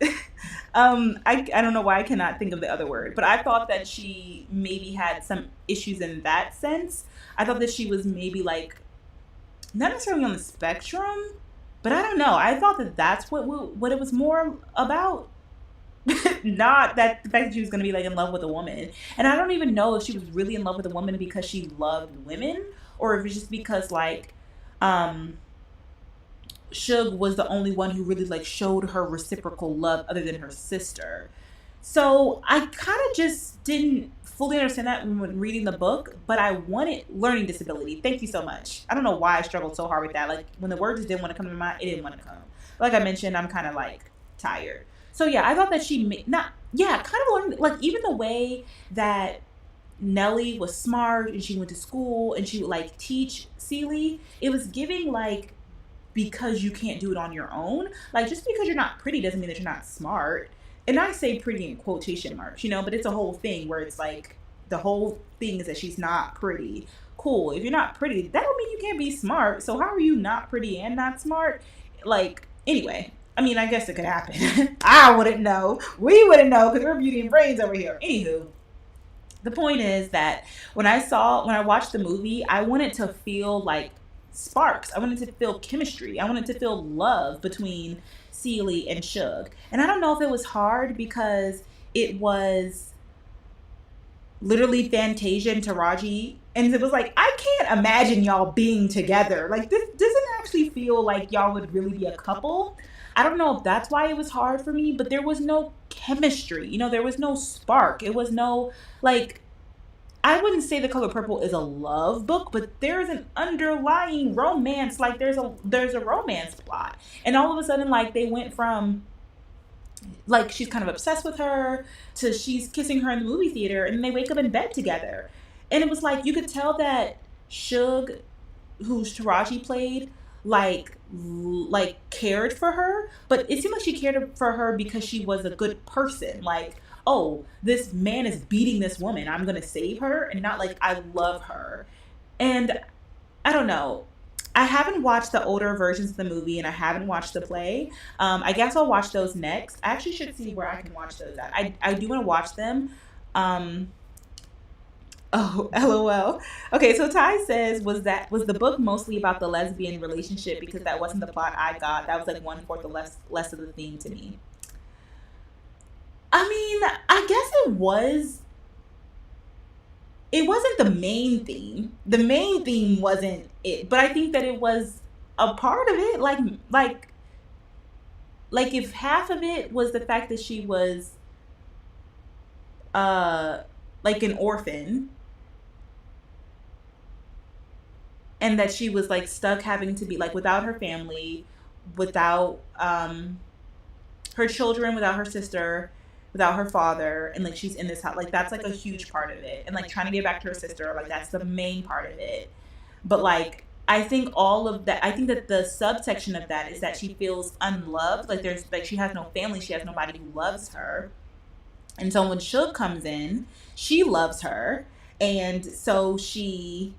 I don't know why I cannot think of the other word, but I thought that she maybe had some issues in that sense. I thought that she was maybe like not necessarily on the spectrum, but I don't know. I thought that that's what it was more about. Not that the fact that she was going to be like in love with a woman, and I don't even know if she was really in love with a woman because she loved women, or if it's just because like um Suge was the only one who really like showed her reciprocal love other than her sister. So I kind of just didn't fully understand that when reading the book, but I wanted learning disability. Thank you so much. I don't know why I struggled so hard with that. Like when the word just didn't want to come to my mind, it didn't want to come. Like I mentioned, I'm kind of like tired. So yeah, I thought that not yeah, kind of learning like even the way that Nellie was smart and she went to school and she would like teach Celie. It was giving like because you can't do it on your own. Like just because you're not pretty doesn't mean that you're not smart. And I say pretty in quotation marks, you know, but it's a whole thing where it's like the whole thing is that she's not pretty. Cool. If you're not pretty, that don't mean you can't be smart. So how are you not pretty and not smart? Like anyway, I mean, I guess it could happen. I wouldn't know. We wouldn't know because we're beauty and brains over here. Anywho, the point is that when I watched the movie, I wanted to feel like sparks. I wanted to feel chemistry. I wanted to feel love between Celie and Suge. And I don't know if it was hard because it was literally Fantasia and Taraji. And it was like, I can't imagine y'all being together. Like, this doesn't actually feel like y'all would really be a couple. I don't know if that's why it was hard for me, but there was no chemistry. You know, there was no spark. It was no, like, I wouldn't say The Color Purple is a love book, but there's an underlying romance. Like there's a romance plot, and all of a sudden, like they went from like she's kind of obsessed with her to she's kissing her in the movie theater, and they wake up in bed together, and it was like you could tell that Suge, who's Taraji played, like cared for her, but it seemed like she cared for her because she was a good person. Like, oh, this man is beating this woman, I'm gonna save her, and not like I love her. And I don't know. I haven't watched the older versions of the movie, and I haven't watched the play. I guess I'll watch those next. I actually should see where I can watch those at. I do want to watch them. Um, Oh, LOL. Okay, so Ty says, was the book mostly about the lesbian relationship because that wasn't the plot I got. That was like one fourth of less of the theme to me. I mean, I guess it was. It wasn't the main theme. The main theme wasn't it, but I think that it was a part of it. Like if half of it was the fact that she was uh like an orphan and that she was like stuck having to be like without her family, without her children, without her sister, without her father, and like she's in this house, like that's like a huge part of it, and like trying to get back to her sister, like that's the main part of it. But like I think all of that, I think that the subsection of that is that she feels unloved, like there's like she has no family, she has nobody who loves her. And so when Suge comes in, she loves her, and so she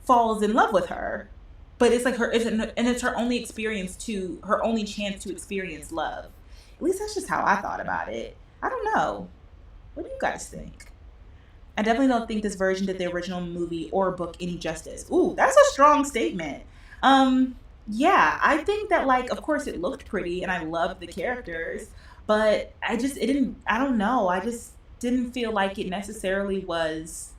falls in love with her. But it's like and it's her only experience to her only chance to experience love. At least that's just how I thought about it. I don't know. What do you guys think? I definitely don't think this version did the original movie or book any justice. Ooh, that's a strong statement. Um, yeah, I think that like, of course, it looked pretty, and I loved the characters, but it didn't. I don't know. I just didn't feel like it necessarily was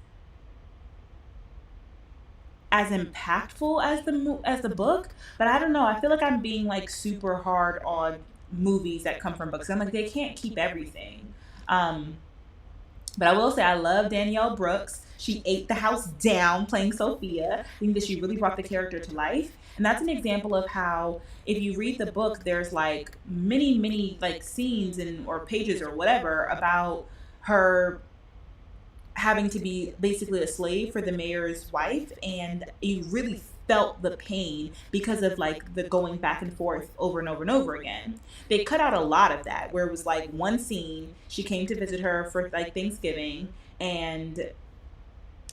as impactful as as the book. But I don't know. I feel like I'm being like super hard on movies that come from books. I'm like they can't keep everything. Um, but I will say I love Danielle Brooks. She ate the house down playing Sophia. I think that she really brought the character to life. And that's an example of how if you read the book, there's like many like scenes and or pages or whatever about her having to be basically a slave for the mayor's wife, and you really felt the pain because of like the going back and forth over and over and over again. They cut out a lot of that where it was like one scene she came to visit her for like Thanksgiving, and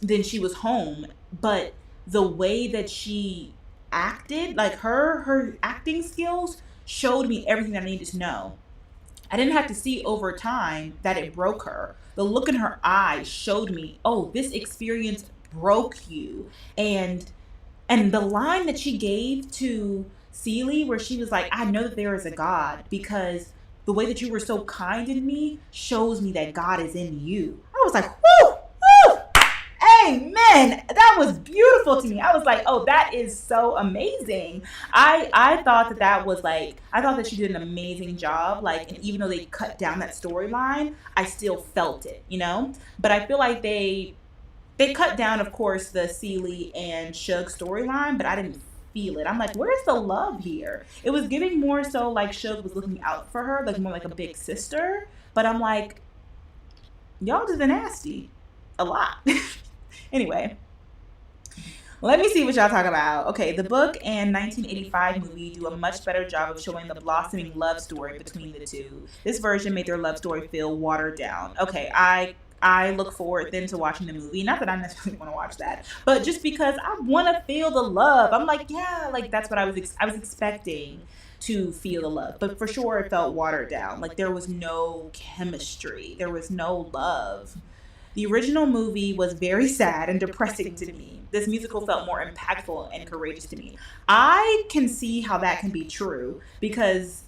then she was home, but the way that she acted, like her acting skills showed me everything that I needed to know. I didn't have to see over time that it broke her. The look in her eyes showed me, oh, this experience broke you. And the line that she gave to Celie, where she was like, I know that there is a God because the way that you were so kind in me shows me that God is in you. I was like, whoo, whoo, amen. That was beautiful to me. I was like, oh, that is so amazing. I thought that that was like, I thought that she did an amazing job. Like, and even though they cut down that storyline, I still felt it, you know? But I feel like they cut down, of course, the Celie and Shug storyline, but I didn't feel it. I'm like, where's the love here? It was giving more so like Shug was looking out for her, like more like a big sister. But I'm like, y'all just nasty. A lot. Anyway, let me see what y'all talk about. Okay, the book and 1985 movie do a much better job of showing the blossoming love story between the two. This version made their love story feel watered down. Okay, I look forward then to watching the movie. Not that I necessarily want to watch that, but just because I want to feel the love. I'm like, yeah, like that's what I was expecting to feel the love, but for sure it felt watered down. Like there was no chemistry, there was no love. The original movie was very sad and depressing to me. This musical felt more impactful and courageous to me. I can see how that can be true because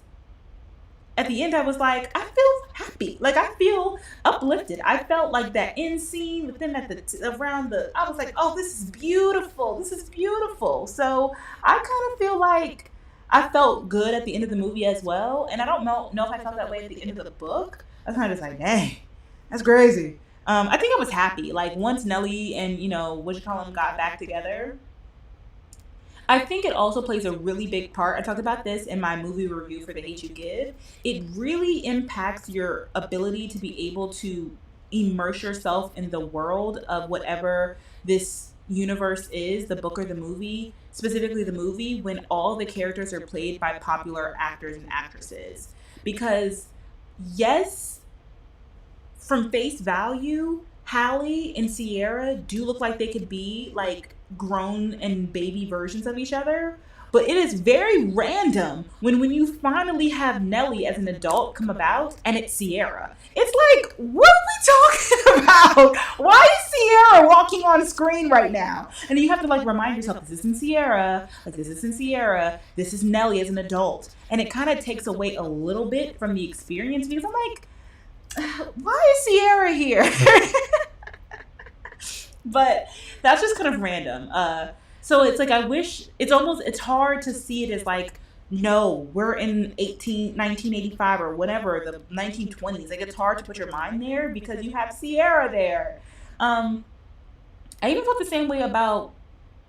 at the end I was like, I feel happy. Like I feel uplifted. I felt like that end scene with them at around the I was like, oh, this is beautiful. This is beautiful. So I kind of feel like I felt good at the end of the movie as well. And I don't know if I felt that way at the end of the book. I was kind of just like, dang, that's crazy. I think I was happy. Like once Nelly and what you call them got back together, I think it also plays a really big part. I talked about this in my movie review for The Hate You Give. It really impacts your ability to be able to immerse yourself in the world of whatever this universe is, the book or the movie, specifically the movie, when all the characters are played by popular actors and actresses. Because, yes, from face value, Hallie and Sierra do look like they could be like grown and baby versions of each other. But it is very random when you finally have Nelly as an adult come about and it's Sierra. It's like, what are we talking about? Why is Sierra walking on screen right now? And you have to like remind yourself, this isn't Sierra, like this isn't Sierra, this is Nelly as an adult. And it kind of takes away a little bit from the experience because I'm like, why is Sierra here? But that's just kind of random. So it's like I wish it's hard to see it as like, no, we're in 1985 or whatever, the 1920s. Like it's hard to put your mind there because you have Sierra there. I even felt the same way about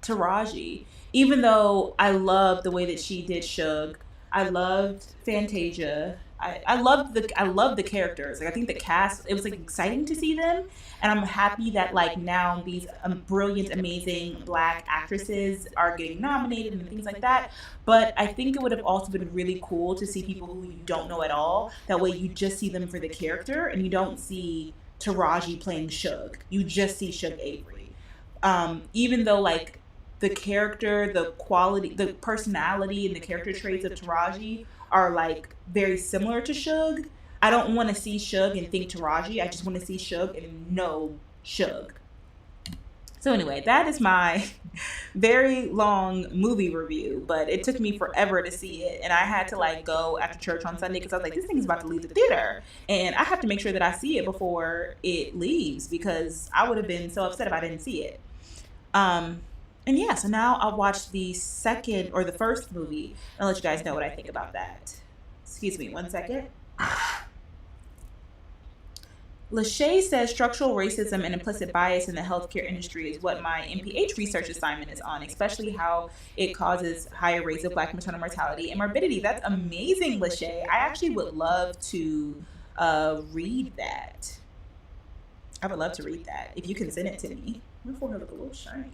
Taraji, even though I love the way that she did Shug. I loved Fantasia. I loved the characters. Like I think the cast, it was like exciting to see them, and I'm happy that like now these brilliant, amazing Black actresses are getting nominated and things like that. But I think it would have also been really cool to see people who you don't know at all. That way, you just see them for the character, and you don't see Taraji playing Suge. You just see Suge Avery. Even though like the character, the quality, the personality, and the character traits of Taraji are like very similar to Suge. I don't want to see Suge and think Taraji. I just want to see Suge and know Suge. So anyway, that is my very long movie review, but it took me forever to see it, and I had to like go after church on Sunday because I was like, this thing is about to leave the theater, and I have to make sure that I see it before it leaves because I would have been so upset if I didn't see it. Um, and yeah, so now I'll watch the second or the first movie and I'll let you guys know what I think about that. Excuse me, one second. Lachey says structural racism and implicit bias in the healthcare industry is what my MPH research assignment is on, especially how it causes higher rates of Black maternal mortality and morbidity. That's amazing, Lachey. I actually would love to read that. I would love to read that. If you can send it to me. My forehead look a little shiny.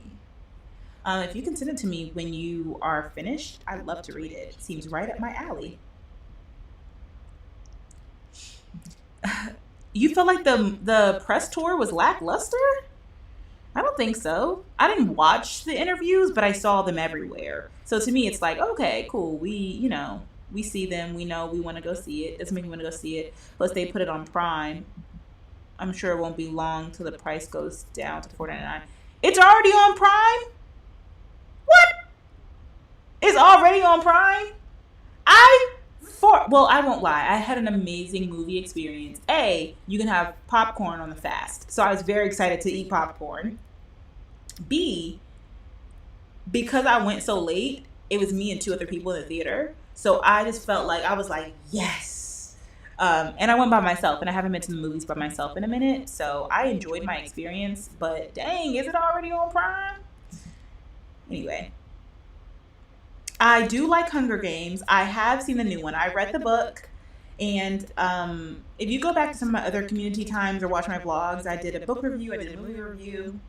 If you can send it to me when you are finished, I'd love to read it. Seems right up my alley. You feel like the press tour was lackluster? I don't think so. I didn't watch the interviews, but I saw them everywhere. So to me, it's like, okay, cool. We see them. We know we want to go see it. Doesn't make me want to go see it. Plus, they put it on Prime. I'm sure it won't be long till the price goes down to $4.99. It's already on Prime? What? It's already on Prime? I won't lie. I had an amazing movie experience. A, you can have popcorn on the fast. So I was very excited to eat popcorn. B, because I went so late, it was me and two other people in the theater. So I just felt like, I was like, yes. And I went by myself, and I haven't been to the movies by myself in a minute. So I enjoyed my experience. But dang, is it already on Prime? Anyway. I do like Hunger Games. I have seen the new one. I read the book. And if you go back to some of my other community times or watch my vlogs, I did a book review. I did a movie review.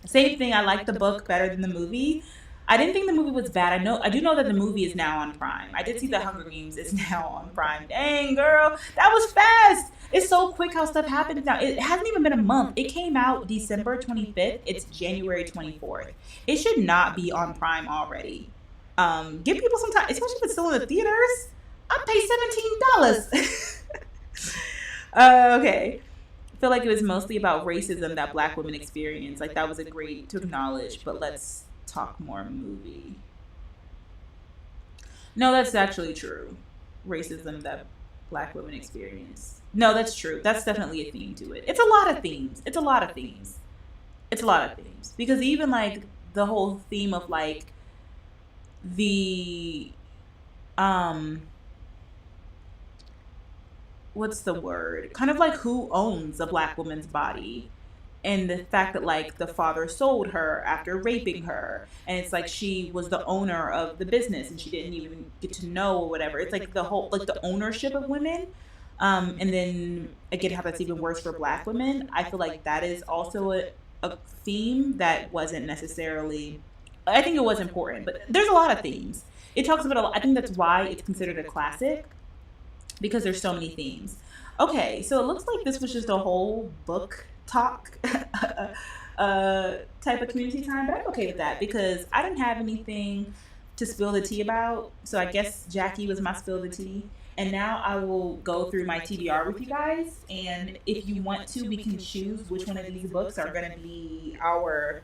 Same thing. I like the book better than the movie. I didn't think the movie was bad. I do know that the movie is now on Prime. I did see that Hunger Games is now on Prime. Dang, girl. That was fast. It's so quick how stuff happens now. It hasn't even been a month. It came out December 25th. It's January 24th. It should not be on Prime already. Give people some time, especially if it's still in the theaters. I paid $17. Okay. I feel like it was mostly about racism that Black women experience. Like, that was a great to acknowledge, but let's talk more movie. No, that's actually true. Racism that Black women experience. No, that's true. That's definitely a theme to it. It's a lot of themes. Because even like the whole theme of like the what's the word? Kind of like who owns a Black woman's body, and the fact that like the father sold her after raping her, and it's like she was the owner of the business and she didn't even get to know or whatever. It's like the whole like the ownership of women. And then again, how that's even worse for Black women. I feel like that is also a theme that wasn't necessarily, I think it was important, but there's a lot of themes. It talks about a lot. I think that's why it's considered a classic, because there's so many themes. Okay, so it looks like this was just a whole book talk type of community time, but I'm okay with that because I didn't have anything to spill the tea about. So I guess Jackie was my spill the tea. And now I will go through my TBR with you guys. And if you want to, we can choose which one of these books are going to be our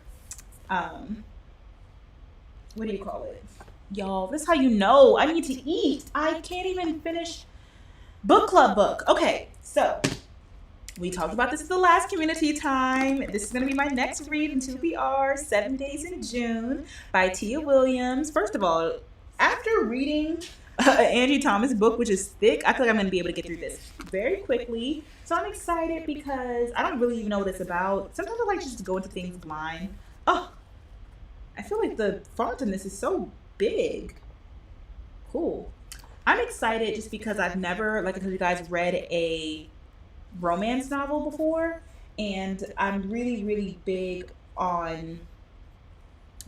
what do you call it? Y'all, this is how you know I need to eat. I can't even finish book club book. Okay, so we talked about this in the last community time. This is going to be my next read in 2PR, 7 Days in June by Tia Williams. First of all, after reading Angie Thomas book, which is thick, I feel like I'm going to be able to get through this very quickly. So I'm excited because I don't really even know what it's about. Sometimes I like just to go into things blind. Oh, I feel like the font in this is so big. Cool. I'm excited just because I've never, like I told you guys, read a romance novel before. And I'm really, really big on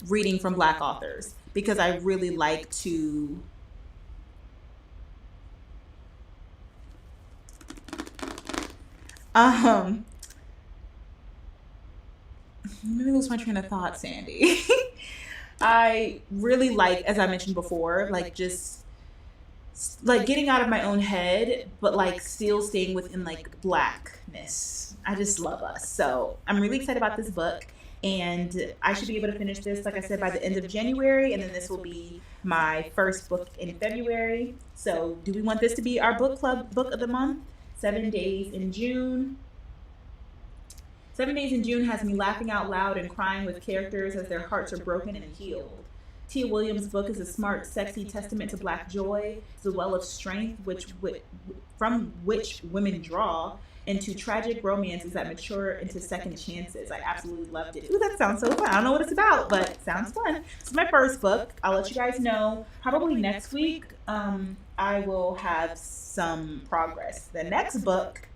reading from Black authors because I really like to um let me lose my train of thought, Sandy. I really like, as I mentioned before, like just like getting out of my own head, but like still staying within like blackness. I just love us. So I'm really excited about this book. And I should be able to finish this, like I said, by the end of January. And then this will be my first book in February. So do we want this to be our book club book of the month? 7 days in June. 7 Days in June has me laughing out loud and crying with characters as their hearts are broken and healed. Tia Williams' book is a smart, sexy testament to Black joy. It's a well of strength from which women draw into tragic romances that mature into second chances. I absolutely loved it. Ooh, that sounds so fun. I don't know what it's about, but it sounds fun. It's my first book. I'll let you guys know probably next week. I will have some progress. The next book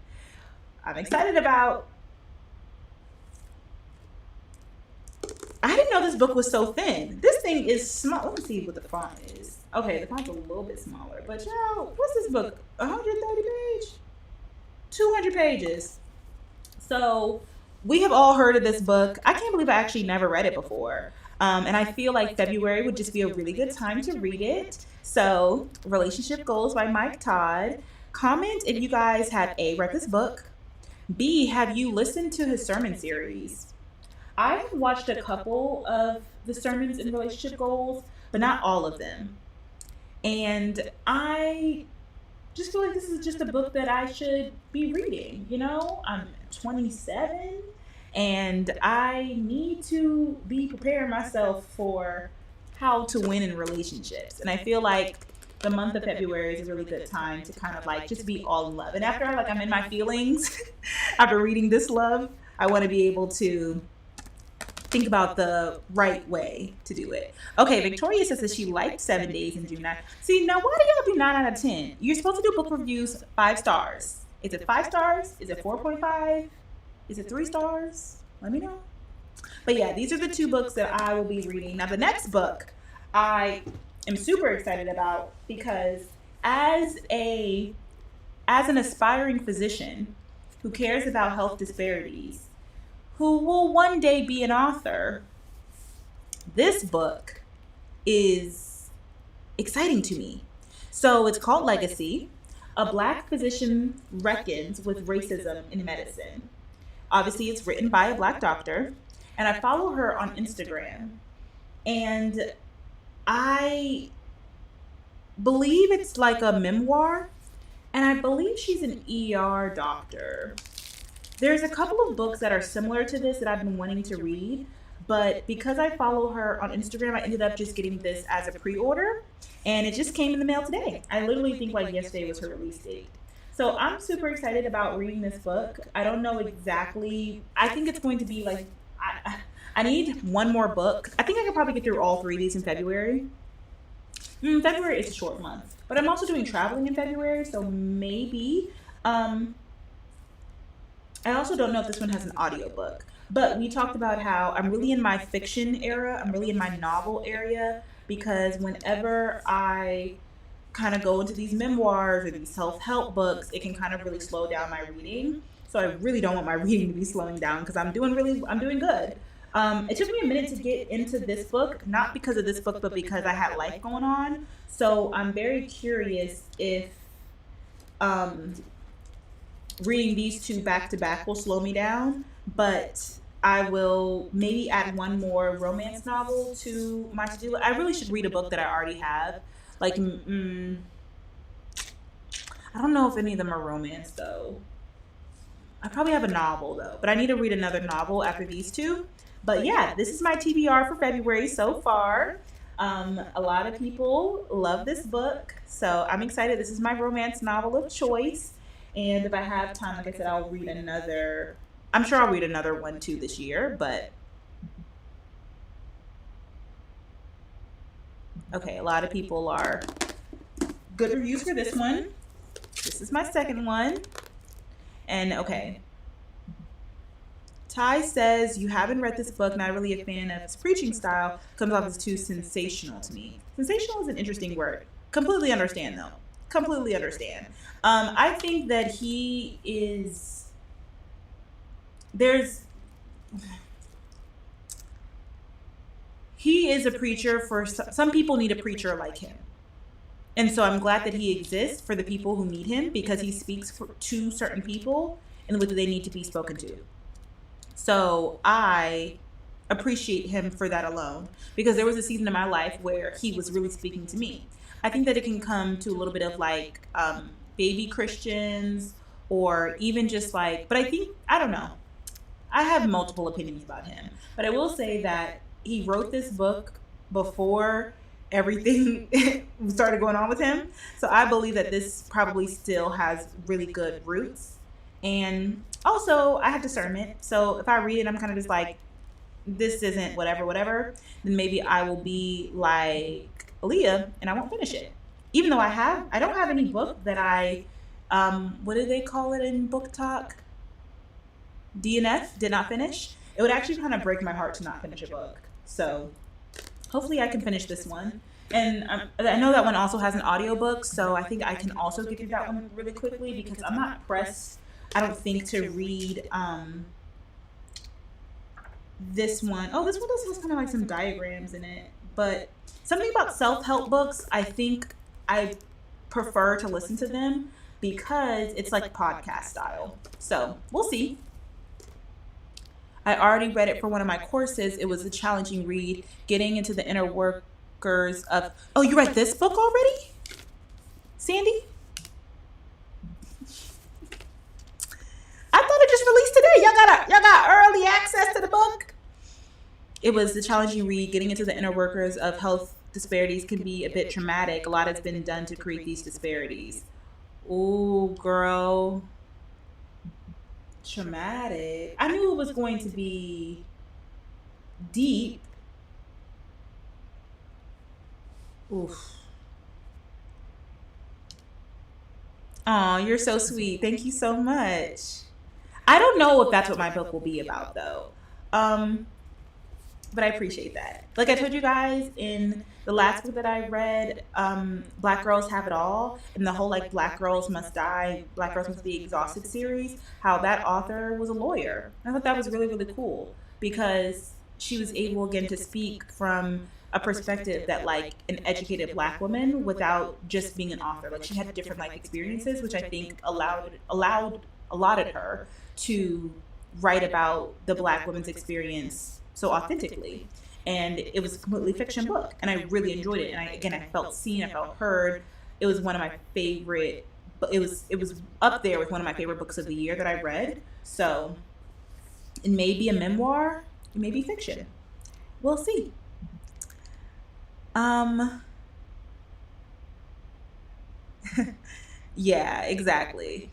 I'm excited about. I didn't know this book was so thin. This thing is small. Let me see what the font is. Okay, the font's a little bit smaller. But yo, what's this book? 130 page? 200 pages. So we have all heard of this book. I can't believe I actually never read it before. And I feel like February would just be a really good time to read it. So Relationship Goals by Mike Todd. Comment if you guys have A, read this book. B, have you listened to his sermon series? I've watched a couple of the sermons in Relationship Goals, but not all of them. And I just feel like this is just a book that I should be reading. You know, I'm 27 and I need to be preparing myself for how to win in relationships. And I feel like the month of February is a really good time to kind of like just be all in love. And after I'm in my feelings, after reading this love, I want to be able to think about the right way to do it. Okay, Victoria says that she liked 7 Days in June. See, now why do y'all do 9 out of 10? You're supposed to do book reviews 5 stars. Is it 5 stars? Is it 4.5? Is it 3 stars? Let me know. But yeah, these are the 2 books that I will be reading. Now the next book I am super excited about because as an aspiring physician who cares about health disparities, who will one day be an author, this book is exciting to me. So it's called Legacy. A Black physician reckons with racism in medicine. Obviously, it's written by a Black doctor, and I follow her on Instagram. And I believe it's like a memoir, and I believe she's an ER doctor. There's a couple of books that are similar to this that I've been wanting to read, but because I follow her on Instagram, I ended up just getting this as a pre-order, and it just came in the mail today. I literally think like yesterday was her release date. So I'm super excited about reading this book. I don't know exactly. I think it's going to be like, I need one more book. I think I could probably get through all 3 of these in February. February is a short month, but I'm also doing traveling in February, so maybe. I also don't know if this one has an audiobook, but we talked about how I'm really in my fiction era. I'm really in my novel area because whenever I kind of go into these memoirs or these self-help books, it can kind of really slow down my reading. So I really don't want my reading to be slowing down because I'm doing good. It took me a minute to get into this book, not because of this book, but because I had life going on. So I'm very curious if reading these 2 back to back will slow me down, but I will maybe add one more romance novel to my to-do list. I really should read a book that I already have. Like, I don't know if any of them are romance though. I probably have a novel though, but I need to read another novel after these 2. But yeah, this is my TBR for February so far. A lot of people love this book, so I'm excited. This is my romance novel of choice. And if I have time, like I said, I'll read another. I'm sure I'll read another one too this year, but okay, a lot of people are good reviews for this one. This is my second one. And okay. Ty says, you haven't read this book, not really a fan of his preaching style, comes off as too sensational to me. Sensational is an interesting word. Completely understand, though. Completely understand. I think that he is, he is a preacher for, some people need a preacher like him. And so I'm glad that he exists for the people who need him, because he speaks to certain people in the way that they need to be spoken to. So I appreciate him for that alone, because there was a season in my life where he was really speaking to me. I think that it can come to a little bit of like baby Christians, or even just like, but I don't know. I have multiple opinions about him, but I will say that he wrote this book before everything started going on with him. So I believe that this probably still has really good roots. And also, I have discernment. So if I read it, I'm kind of just like, this isn't whatever, then maybe I will be like Aaliyah and I won't finish it. Even though I don't have any book that I, what do they call it in book talk? DNF, did not finish. It would actually kind of break my heart to not finish a book. So hopefully I can finish this one. And I know that one also has an audiobook, so I think I can also get through that one really quickly, because I'm not pressed, I don't think, to read this one. Oh, this one does have kind of like some diagrams in it. But something about self-help books, I think I prefer to listen to them because it's like podcast style. So we'll see. I already read it for one of my courses. It was a challenging read, getting into the inner workers of... Oh, you read this book already, Sandy? I thought it just released today. Y'all got early access to the book. It was the challenging read, getting into the inner workers of health disparities can be a bit traumatic. A lot has been done to create these disparities. Ooh, girl. Traumatic. I knew it was going to be deep. Oof. Aw, you're so sweet. Thank you so much. I don't know if that's what my book will be about, though. But I appreciate that. Like I told you guys in the last book that I read, Black Girls Have It All, and the whole like Black Girls Must Die, Black Girls Must Be Exhausted series, how that author was a lawyer. I thought that was really, really cool, because she was able again to speak from a perspective that like an educated Black woman without just being an author. Like she had different like experiences, which I think allotted her to write about the Black woman's experience so authentically. And it was a completely fiction book, and I really enjoyed it. And I felt seen, I felt heard. It was one of my favorite, it was up there with one of my favorite books of the year that I read. So it may be a memoir, it may be fiction. We'll see. Yeah, exactly.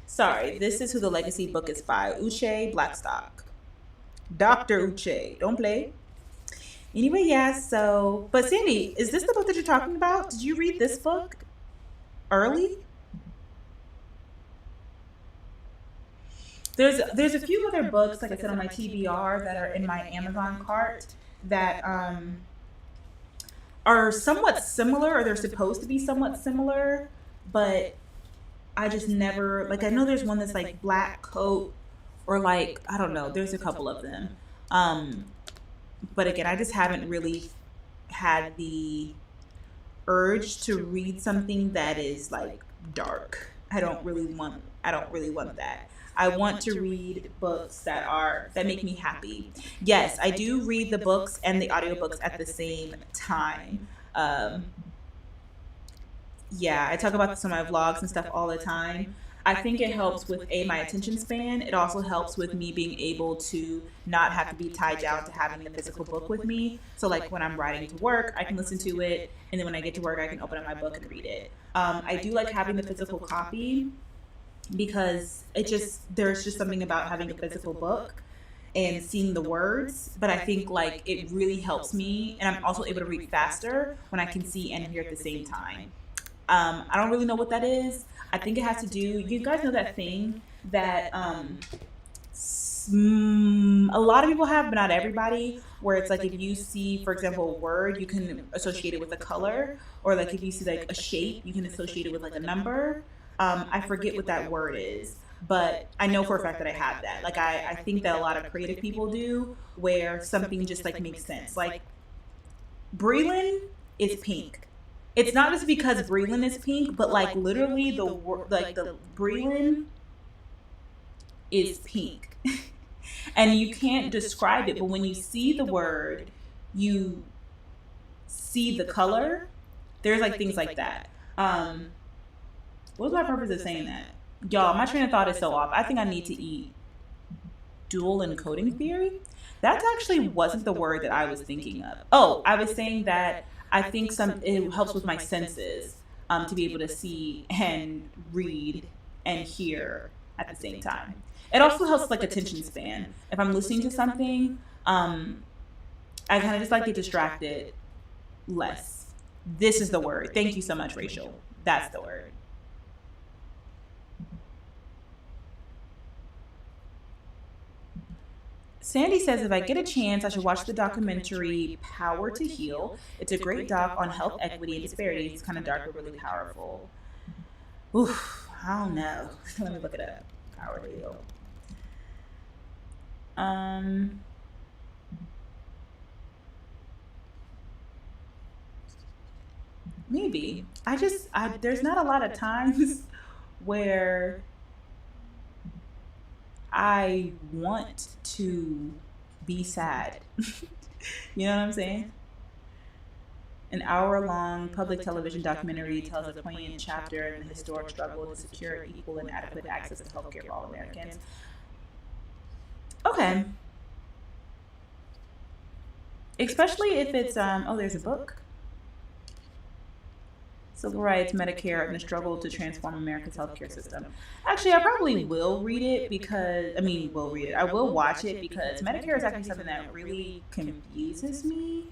Sorry, this is who the legacy book is by. Uche Blackstock. Dr. Uche. Don't play. Anyway, yeah, so... But Sandy, is this the book that you're talking about? Did you read this book early? There's a few other books, like I said, on my TBR that are in my Amazon cart that are somewhat similar, or they're supposed to be somewhat similar, but I just never... Like, I know there's one that's like Black Coat, or like, I don't know, there's a couple of them. But again, I just haven't really had the urge to read something that is like dark. I don't really want that. I want to read books that make me happy. Yes, I do read the books and the audiobooks at the same time. Yeah, I talk about this on my vlogs and stuff all the time. I think it helps with my attention span. It also helps with me being able to not have to be tied down to having the physical book with me. So like when I'm riding to work, I can listen to it, and then when I get to work, I can open up my book and read it. I do like having the physical copy, because there's just something about having a physical book. and seeing the words, but I think like it really helps me, and I'm also able to read faster when I can see and hear at the same time. I don't really know what that is. I think it has to do. You guys know that thing that a lot of people have, but not everybody, where it's like if you see, for example, a word, you can associate it with a color, or like if you see like a shape, you can associate it with like a number. I forget what that word is, but I know for a fact that I have that. Like I think that a lot of creative people do, where something just like makes sense. Like Brelynn is pink. It's not just because Brelynn is pink, but like literally the Brelynn is pink. And you can't describe it, but when you see the word, you see the color. There's like things like that. What's my purpose of saying that? Y'all, my train of thought is so off. I think I need to eat dual encoding theory. That actually wasn't the word that I was thinking of. Oh, I was saying that I think it helps with my senses to be able to see and read and hear at the same time. It also helps like attention span. If I'm listening to something, I kind of just like get distracted less. This is the word. Thank you so much, Rachel. That's the word. Sandy says, if I get a chance, I should watch the documentary Power to Heal. It's a great doc on health equity and disparities. It's kind of dark but really powerful. Oof, I don't know. Let me look it up. Power to Heal. Maybe. There's not a lot of times where I want to be sad. You know what I'm saying? An hour-long public television documentary tells a poignant chapter in the historic struggle to secure equal and adequate access to healthcare for all Americans. Okay. Especially if it's, there's a book. Civil Rights, Medicare, and the Struggle to Transform America's Healthcare System. Actually, I probably will read it because, I will watch it because Medicare is actually something that really confuses me.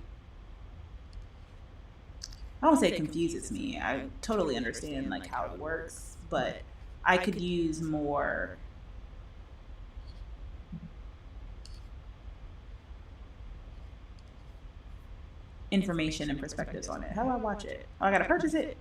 I won't say it confuses me. I totally understand like how it works, but I could use more information and perspectives on it. How do I watch it? Oh, I gotta purchase it.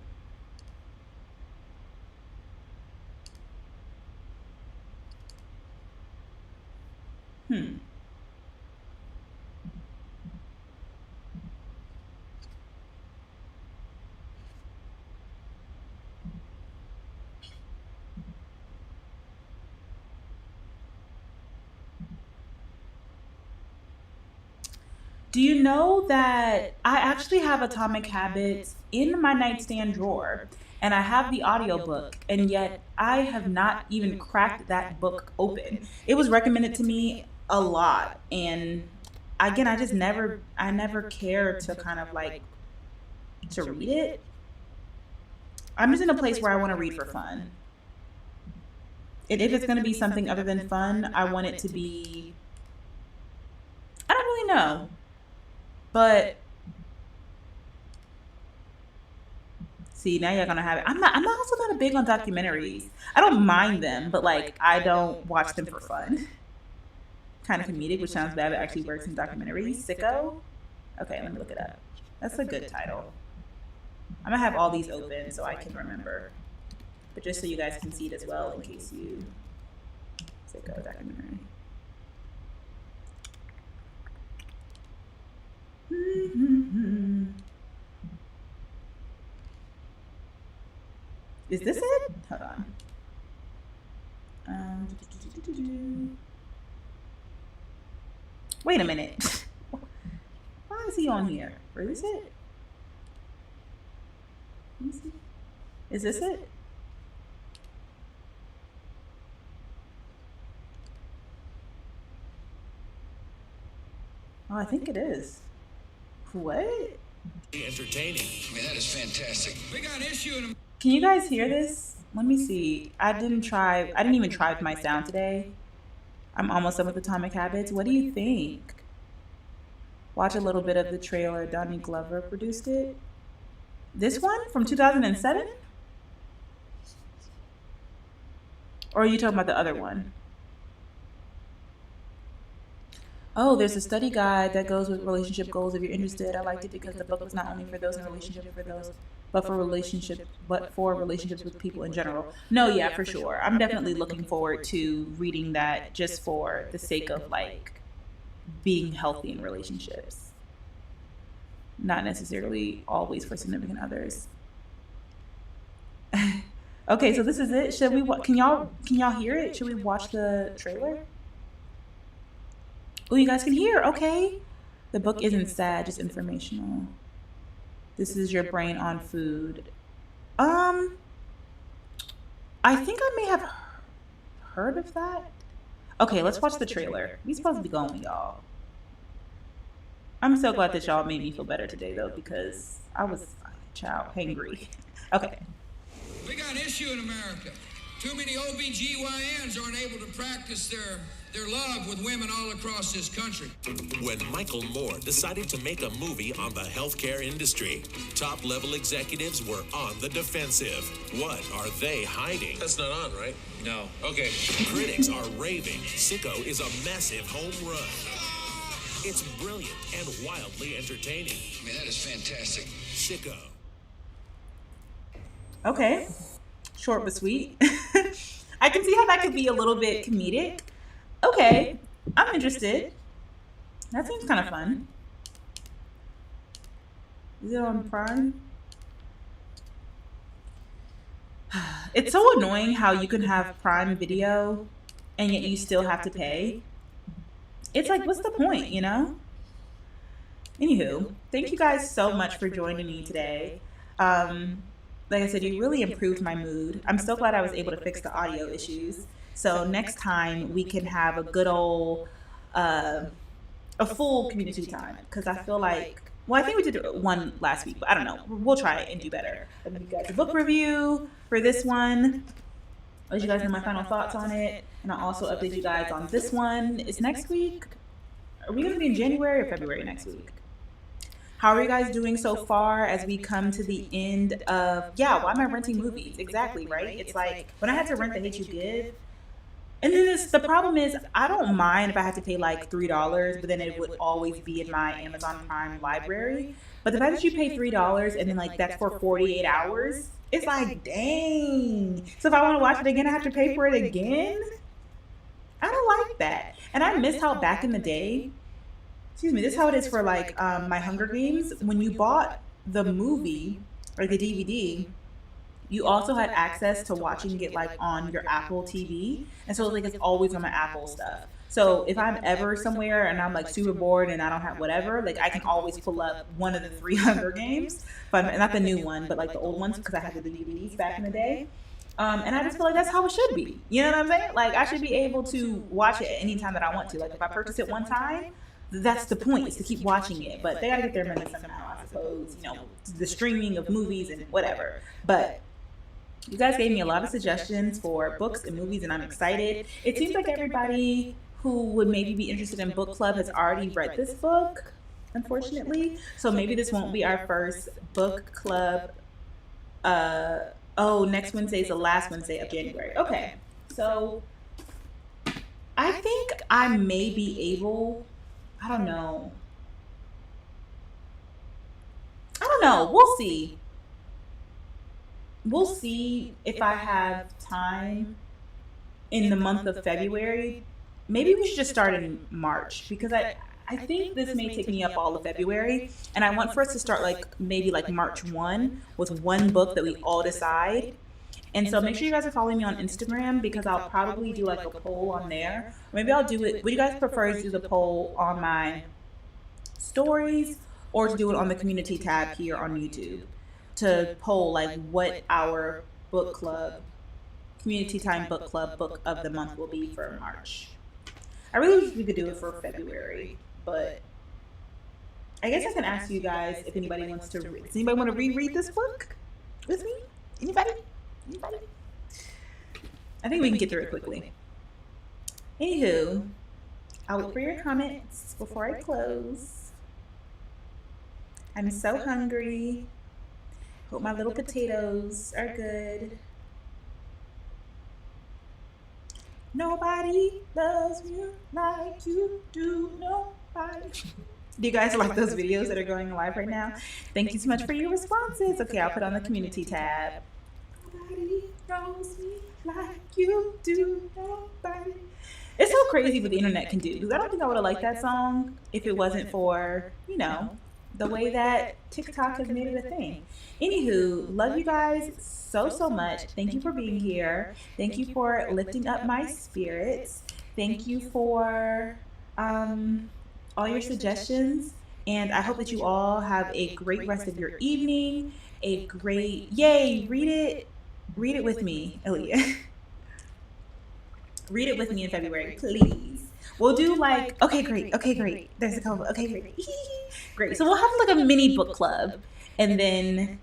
Do you know that I actually have Atomic Habits in my nightstand drawer, and I have the audiobook, and yet I have not even cracked that book open. It was recommended to me a lot, and again, I never care to kind of like to read it. I'm just in a place where I want to read for fun. And if it's going to be something other than fun, I want it to be, I don't really know. But see, now you're gonna have it. I'm also not big on documentaries. I don't mind them, but like I don't watch them for fun. Kind of comedic, which sounds bad, but actually works in documentaries. Sicko. Okay, let me look it up. That's a good title. I'm gonna have all these open so I can remember, but just so you guys can see it as well in case you Sicko documentary. Is this it? Hold on. Wait a minute. Why is he on here? Where is it? Is this it? Oh, I think it is. What? Entertaining. I mean, that is fantastic. We got issue in. Can you guys hear this? Let me see. I didn't even try with my sound today. I'm almost done with Atomic Habits. What do you think? Watch a little bit of the trailer. Donnie Glover produced it. This one from 2007? Or are you talking about the other one? Oh, there's a study guide that goes with relationship goals if you're interested. I liked it because the book was not only for those in relationship for those, but for relationships with people in general. No, yeah, for sure. I'm definitely looking forward to reading that just for the sake of like being healthy in relationships. Not necessarily always for significant others. Okay, so this is it. Should we can y'all hear it? Should we watch the trailer? Oh, you guys can hear. Okay. The book isn't sad, just informational. This is your brain on food. I think I may have heard of that. Okay, let's watch the trailer. We supposed to be going, y'all. I'm so glad that y'all made me feel better today, though, because I was, hangry. Okay. We got an issue in America. Too many OBGYNs aren't able to practice their love with women all across this country. When Michael Moore decided to make a movie on the healthcare industry, top-level executives were on the defensive. What are they hiding? That's not on, right? No. Okay. Critics are raving. Sicko is a massive home run. It's brilliant and wildly entertaining. I mean, that is fantastic. Sicko. Okay. Short but sweet. I can see how that could be a little bit comedic. Okay. I'm interested. That seems kind of fun. Is it on Prime? It's so annoying how you can have Prime Video and yet you still have to pay. It's like, what's the point, you know? Anywho, thank you guys so much for joining me today. Like I said, you really improved my mood. I'm so glad I was able to fix the audio issues. So next time we can have a good old, a full community time. Because I feel like, well, I think we did one last week, but I don't know. We'll try it and do better. I'll give you guys a book review for this one. I'll let you guys know my final thoughts on it. And I'll also update you guys on this one. It's next week. Are we going to be in January or February next week? How are you guys doing so far as we come to the end of, why am I renting movies? Exactly, right? It's like, when I had to rent The Hate U Give, and then the problem is, I don't mind if I had to pay like $3, but then it would always be in my Amazon Prime library. But the fact that you pay $3 and then like that's for 48 hours, it's like, dang. So if I want to watch it again, I have to pay for it again? I don't like that. And I miss how back in the day, this is how it is for like my Hunger Games. When you bought the movie or the DVD, you also had access to watching it like on your Apple TV. And so like it's always on my Apple stuff. So if I'm ever somewhere and I'm like super bored and I don't have whatever, like I can always pull up one of the 3 Hunger Games, but not the new one, but like the old ones because I had the DVDs back in the day. And I just feel like that's how it should be. You know what I'm saying? Like I should be able to watch it at any time that I want to. Like if I purchase it one time, that's the point, is to keep watching it. But they gotta get their money somehow, I suppose. You know, the streaming of movies and whatever. But you guys gave me a lot of suggestions for books and movies, and I'm excited. It seems like everybody who would maybe be interested in book club has already read this book, unfortunately. So maybe this won't be our first book club. Next Wednesday is the last Wednesday of January. Okay, so I think I may be able, I don't know. We'll see. We'll see if I have time in the month of February. Maybe we should just start in March, because I think this may take me up all of February, and I want for us to start like maybe like March 1 with one book that we all decide. And so make sure you guys are following me on Instagram, because I'll probably do like a poll on there. Maybe I'll do it. Would you guys prefer to do the poll on my stories or to do it on the community tab here on YouTube? To poll like what our book club, community time book club book of the month will be for March. I really wish we could do it for February, but I guess I can ask you guys if anybody wants to read. Does anybody want to reread this book with me? Anybody? I think we can get through it quickly. Anywho, I'll wait for your comments before I close. I'm so hungry. Hope my little potatoes are good. Nobody loves you like you do. Nobody. Do you guys like those videos that are going live right now? Thank you so much for your responses. Okay, I'll put on the community tab. Nobody knows me like you do. Nobody. It's so crazy what the internet can do. Because I don't think I would have liked that song if it wasn't for, the way that TikTok has made it a thing. Anywho, love you guys so much. Thank you for being here. Thank you for lifting up my spirits. Thank you for all your suggestions. And I hope that you all have a great rest of your evening. A great, yay, read it with me, Aaliyah. Read it with me in February, please. We'll do like, okay, great. There's a couple, okay, great. Great. So we'll have like a mini book club. And then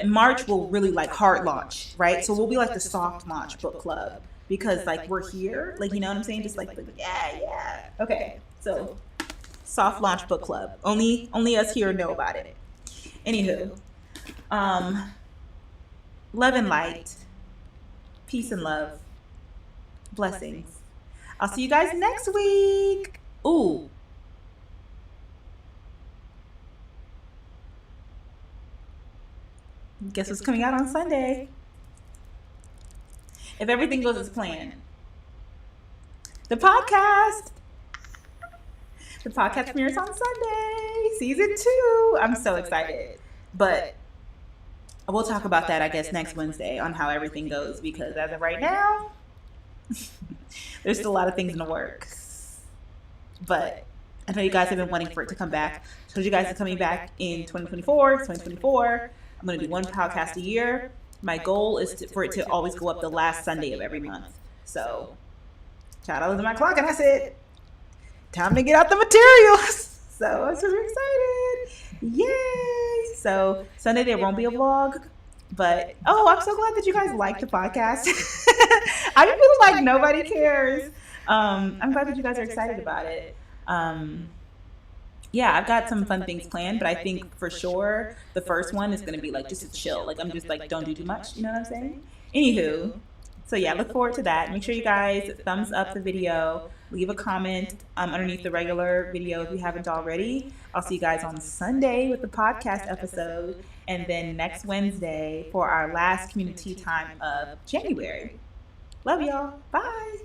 March will really like hard launch, right? So we'll be like the soft launch book club because like we're here, like, you know what I'm saying? Just like yeah. Okay. So soft launch book club. Only us here know about it. Anywho, love and light, peace and love, blessings. I'll see you guys next week. Ooh. Guess what's coming out on Sunday? If everything goes as planned. The podcast. The podcast premieres on Sunday. Season 2. I'm so excited. But we'll talk about that, I guess, next Wednesday on how everything goes. Because as of right now, there's still a lot of things in the works. But I know you guys have been wanting for it to come back. I told you guys it's coming back in 2024. I'm going to do one podcast a year. My goal is for it to always go up the last Sunday of every month. So, child, I looked at my clock and I said, time to get out the materials. So I'm super excited. Yay. So Sunday there won't be a vlog. But, I'm so glad that you guys like the podcast. I feel like nobody cares. I'm glad that you guys are excited about it. Yeah, I've got some fun things planned, but I think for sure the first one is going to be like just a chill. Like I'm just like, don't do too much. You know what I'm saying? Anywho, so yeah, look forward to that. Make sure you guys thumbs up the video, leave a comment underneath the regular video if you haven't already. I'll see you guys on Sunday with the podcast episode, and then next Wednesday for our last community time of January. Love y'all. Bye.